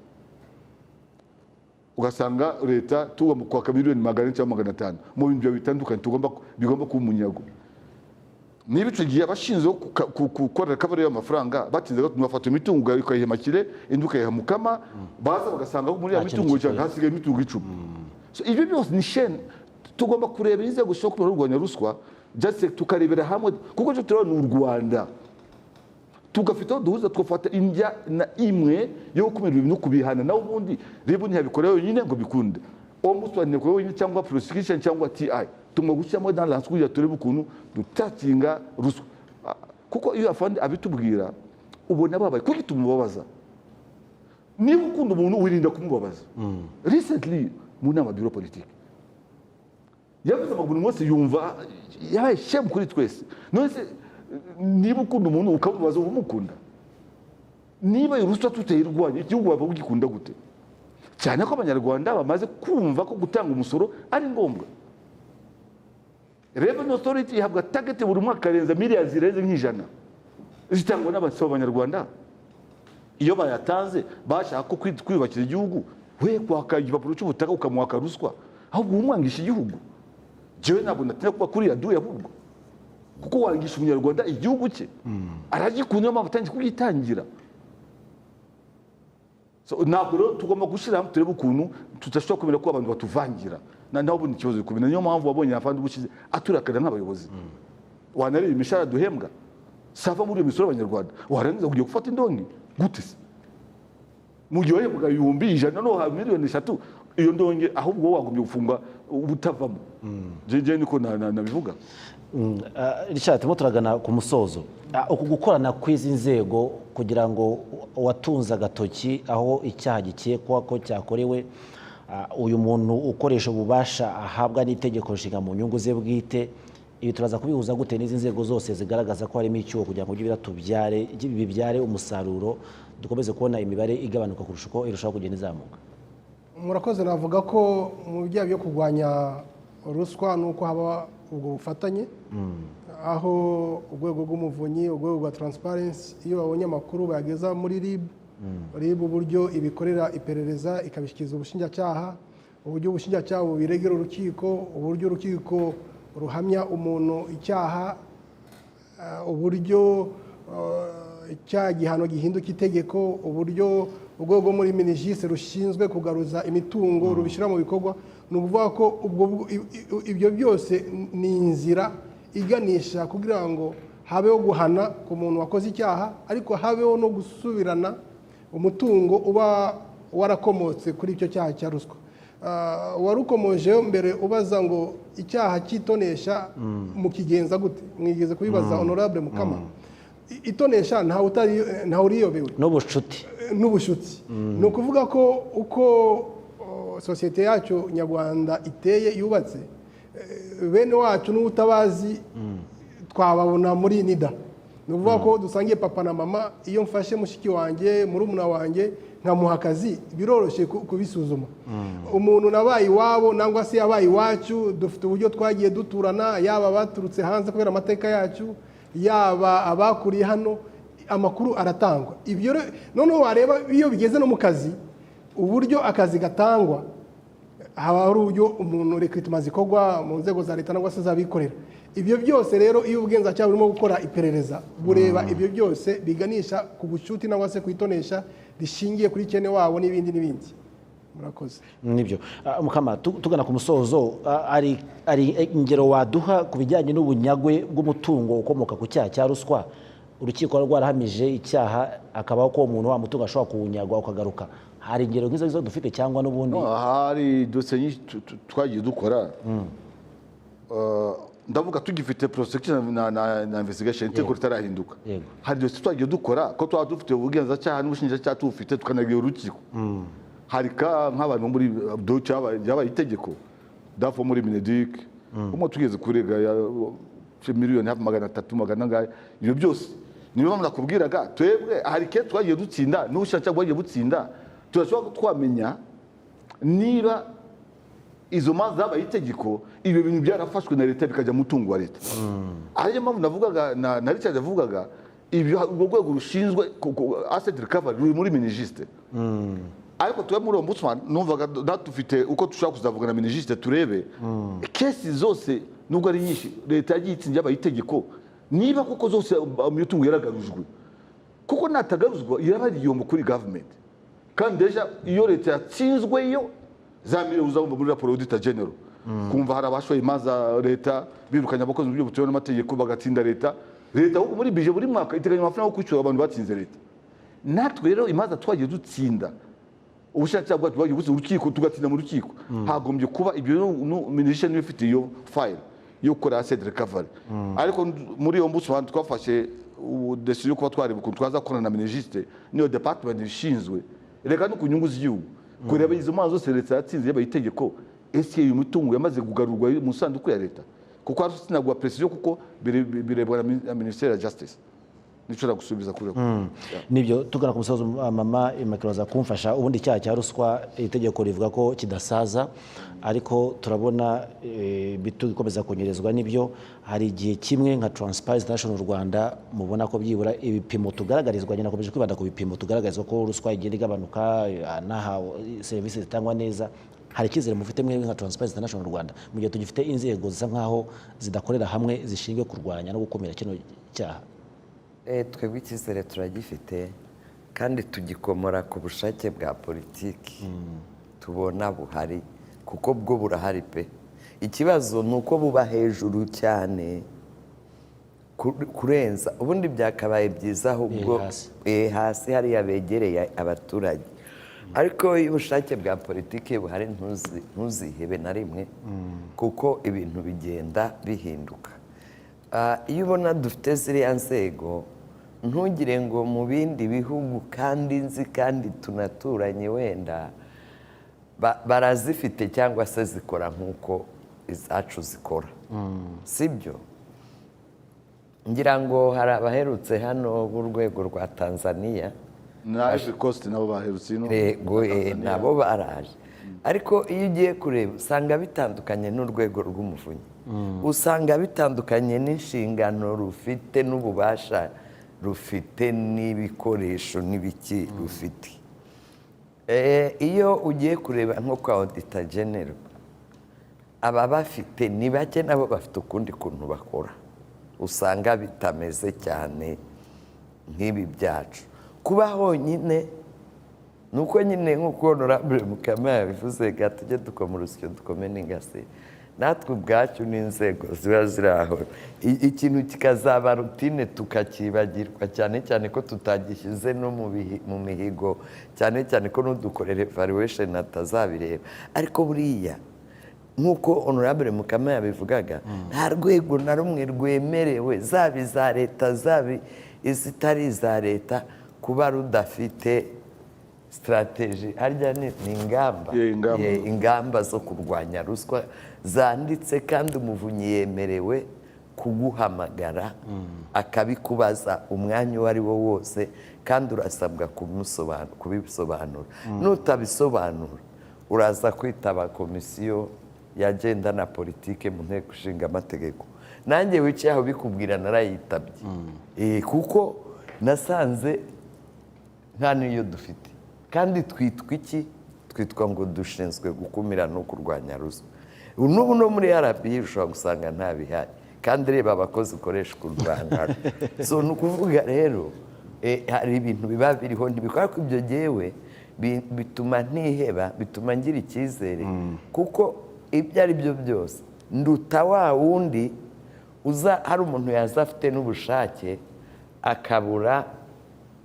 ugasanga leta tugomba kwaka miliyoni 400 cyangwa 500 mu bintu bitandukanye bigomba kuba umunyago niba icyo gihe abashinzwe gukora recovery y'amafaranga batinze bafata imitungo ukayihemakire indi ukayihamukama baza bagasanga muri ya mitungo cyane hasigaye imitungo 10 so ibyo byose ni shene tugomba kureba inzego zishobora kurwanya ruswa just tukarebera hamwe kuko cyo turabona u Rwanda tugafitaho duhuza twafata indya na imwe yo gukumira ibintu kubihana naho ubundi rebo ntiyabikora yonyine ngo bikunde ombudsman ko yonyine cyangwa prosecution cyangwa TI tugomba gushyiramo dans la kugira turebe ukuntu dutakinga ruswa kuko iyo afande abitubwira ubona babaye kuko tumubabaza niba ukunda umuntu wirinda kumubabaza recently mu nama biro politique yavuze amaguru mwese yumva yabaye shame kuri twese none se niba ukunda umuntu ukamubaza umukunda niba ruswa tutayirwanya igihugu baba ugikunda gute cyane ko abanyarwanda bamaze kumva ko gutanga umusoro ari ngombwa Revenue Authority ihabwa target buri mwaka karenza miliyari zirenze nk'ijana zitangwa n'abanyarwanda iyo bayatanze bashaka ko kwiyubakira igihugu we kwaka igipapuro cy'ubutaka ukamwaka ruswa ahubwo umwangisha igihugu jewe ntabwo natina kuba kuri yaduye ahubwo kuko wangisha umunyarwanda igihugu cye aragikunda mpamvu atangiye kugitangira so ntabwo rero tugomba gushyira hamwe turebe ukuntu tudashobora kumenya ko abantu batuvangira naho ubundi ikibazo bikomeye niyo mpamvu wabonye afande ubushize aturakana n'abayobozi wanareba imishahara duhembwa sava muri iyo misoro y'abanyarwanda warangiza kugiye gufata indonke gute se mu gihe wahembwaga 100,000 noneho ha miliyoni 3 iyo ndonke ahubwo wagombye gufungwa ubutavamo jeje niko nabivuga Richard turimo turagana ku musozo uku gukorana kw'izi nzego kugira ngo watunze agatoki aho icyaha gikekwa ko cyakorewe uyu muntu ukoresha ububasha ahabwa n'itegeko nshinga mu nyungu ze bwite ibi turaza kubihuza gute n'izi nzego zose zigaragaza ko harimo icyuho kugira ngo bibyare umusaruro dukomeze kubona imibare igabanuka kurusha uko irushaho kugenda izamuka murakoze navuga ko mu bijyanye byo kurwanya ruswa nuko haba ubwo bufatanye aho urwego rw'umuvunyi urwego rwa transparency iyo babonye amakuru bayageza muri RIB uburyo ibikorera iperereza ikabishyikiriza ubushinjacyaha uburyo ubushinjacyaha bubiregera urukiko uburyo urukiko ruhamya umuntu icyaha uburyo cya gihano gihinduka itegeko uburyo urwego muri minijise rushinzwe kugaruza imitungo rubishyira mu bikorwa ni ukuvuga ko ibyo byose ni inzira iganisha kugira ngo habeho guhana ku muntu wakoze icyaha ariko habeho no gusubirana umutungo uba warakomotse kuri icyo cyaha cya ruswa warukomojeho mbere ubaza ngo icyaha cyitonesha mukigenza gute mwigeze kubibaza honorable Mukama itonesha ntawe uriyobewe n'ubucuti ni ukuvuga ko uko sosiyete yacu nyarwanda iteye yubatse bene wacu n'ubutabazi twababona muri nida ni ukuvuga ko dusangiye papa na mama iyo mfashe mushiki wanjye murumuna wanjye nkamuha akazi biroroshye kubisuzuma umuntu nabaye iwabo nangwa se yabaye iwacu dufite uburyo twagiye duturana yaba baturutse hanze kubera amateka yacu yaba abakuriye hano amakuru aratangwa ibyo noneho wareba iyo bigeze no mu kazi uburyo akazi gatangwa haba hari uburyo umuntu recruitment zikorwa mu nzego za leta nangwa se z'abikorera ibyo byose rero iyo ubugenzacyaha burimo gukora iperereza bureba ibyo byose biganisha ku bucuti nangwa se kwitonesha rishingiye kuri kene wabo n'ibindi murakoze nibyo Mukama tugana ku musozo ari ingero waduha ku bijyanye n'ubunyagwe bw'umutungo ukomoka ku cyaha cya ruswa urukiko rwarahamije icyaha akabaho ko umuntu wa mutungo ashobora kuwunyagwa ukagaruka hari ingero nk'izo dufite cyangwa n'ubundi hari dosiye nyinshi twagiye dukora ndavuga tugifite prosecution na investigation iteko ritarahinduka hari dosiye twagiye dukora ko twaba dufite ubugenzacyaha n'ubushinjacyaha tubufite tukanagira urukiko hari nk'abantu muri doce yabaye itegeko dafo muri Mineduc umwe tugeze kurega miliyoni hafi 300 magana ngahe ibyo byose niyo mpamvu nakubwiraga twebwe hari ke twagiye dutsinda n'ubushinjacyaha bwagiye butsinda turashobora twamenya niba izo manza zabaye itegeko ibyo bintu byarafashwe na leta bikajya mutungo wa leta ariyo mpamvu navugaga na Richard yavugaga ibyo urwego rushinzwe asset recovery ruri muri minijiste ariko tuwe muri ombudsman numvaga dufite uko dushaka kuzavuga na minijiste turebe kesi zose nubwo ari nyinshi leta yagiye itsinda yabaye itegeko niba kuko zose imitungo yaragarujwe kuko natagaruzwa iraba igihombo kuri government kandi deja iyo leta yatsinzwe yo za miliyoni uzabumva muri raporo auditor general kumva hari abashoye imanza leta birukanya abakozi mu buryo butewe n'amategeko bagatsinda leta ahubwo muri bije buri mwaka iteganya amafaranga yo kwishyura abantu batsinze leta natwe rero imanza twagiye dutsinda ubushinjacyaha bwacu bwagiye butsinda urukiko tugatsinda mu rukiko hagombye kuba ibyo ministry niyo ifite iyo file yo gukora asset recovery ariko muri ombudsman twafashe decision yo kuba twareba ukuntu twazakorana na minijiste niyo department ishinzwe reka no ku nyungu z'igihugu kureba izo manza zose leta yatsinze yabaye itegeko ese iyo mitungo yamaze kugarurwa mu sanduku ya leta kuko hari sinagwa precision kuko birebwa na Ministry of Justice nico gusubiza kuri nibyo tugana ku musozo mama imakiraza kumfasha ubundi cyaha cya ruswa itegeko rivuga ko kidasaza ariko turabona bitukomeza kunyerezwa nibyo hari igihe kimwe nka Transparency International Rwanda mubona ko byibura ibipimo tugaragarizwa nyina komeje kwibanda ku bipimo tugaragarizwa ko ruswa igenda igabanuka naha services zitangwa neza hari ikizere mufite mwe nka Transparency International Rwanda mu gihe tugifite inzego zisa nkaho zidakorera hamwe zishinzwe kurwanya no gukomera kino cyaha twebwe icyizere turagifite kandi tugikomora ku bushake bwa politiki tubona buhari kuko bwo burahari pe ikibazo ni uko buba hejuru cyane kurenza ubundi byakabaye byiza ahubwo hasi hariya begereye abaturage ariko iyo ubushake bwa politiki buhari ntuzihebe na rimwe kuko ibintu bigenda bihinduka iyo ubona dufite ziriya nzego ntugire ngo mu bindi bihugu kandi nzi kandi tunaturanye wenda barazifite cyangwa se zikora nk'uko izacu zikora sibyo ngira ngo hari abaherutse hano b'urwego rwa Tanzania na Ivory Coast nabo baherutse nabo baraje ariko iyo ugiye kureba usanga bitandukanye n'urwego rw'umuvunyi, usanga bitandukanye n'inshingano rufite n'ububasha rufite n'ibikoresho n'ibiki rufite. Iyo ugiye kureba nko kwa auditor general, aba bafite ni bake nabo bafite ukundi kuntu bakora, usanga bitameze cyane nk'ibi byacu. Kuba honyine nuko nyine nk'uko honorable Mukama yabivuze tujye dukoma urusyo dukome n'ingase, natwe ubwacu n'inzego ziba ziri aho ikintu kikazaba rutine tukakibagirwa, cyane cyane ko tutagishyize no mu mihigo, cyane cyane ko n'udukorera evaluation atazabireba. Ariko buriya nk'uko honorable Mukama yabivugaga, nta rwego na rumwe rwemerewe, zaba iza leta zaba izitari iza leta, kuba rudafite strategy, harya ni ingamba zo kurwanya ruswa zanditse, kandi umuvunyi yemerewe kuguhamagara akabikubaza umwanya uwo ari wo wose, kandi urasabwa kubisobanura. Nutabisobanura uraza kwitaba komisiyo yagenda na politike mu nteko ishinga amategeko. Nanjye wicaye aho bikubwira narayitabye, kuko nasanze nta niyo dufite, kandi twitwa iki? Twitwa ngo dushinzwe gukumira no kurwanya ruswa. N'ubu no muri RBI ushobora gusanga nta bihari, kandi reba abakozi ukoresha kurwanya. So ni ukuvuga rero hari ibintu biba biriho ntibikora ko ibyo jyewe bituma ntiheba, bituma ngira icyizere, kuko ibyo ari byo byose nduta wa wundi hari umuntu yaza afite n'ubushake akabura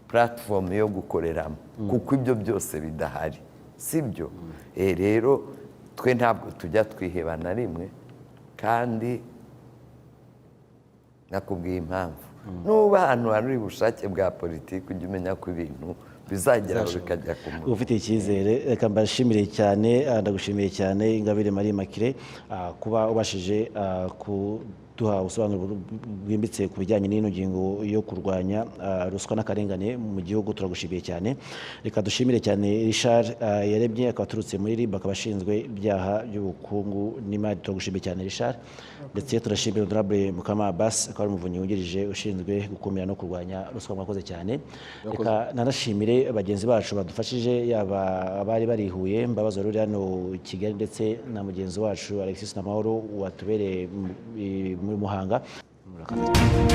platform yo gukoreramo, kuko ibyo byose bidahari, sibyo? Rero twe ntabwo tujya twiheba na rimwe, kandi nakubwiye impamvu. Nuba ahantu hari ubushake bwa politiki ujya umenya ko ibintu bizagera bikajya ku murongo. Ufite icyizere, reka mbashimire cyane, ndagushimiye cyane Ingabire Marie Immaculée kuba ubashije kuduha ubusobanuro bwimbitse ku bijyanye n'ino ngingo yo kurwanya ruswa n'akarengane mu gihugu. Turagushimiye cyane. Reka dushimire cyane Richard IYAREMYE, akaba aturutse muri RIB, akaba ashinzwe ibyaha by'ubukungu n'imari. Turagushimiye cyane Richard, ndetse turashimira honorable Mukama Abbas, akaba ari umuvunyi wungirije ushinzwe gukumira no kurwanya ruswa. Mwakoze cyane. Reka nanashimire bagenzi bacu badufashije, yaba abari bari Huye, Mbabazi wari uri hano i Kigali, ndetse na mugenzi wacu Alexis Namahoro watubereye muri Muhanga. Murakoze.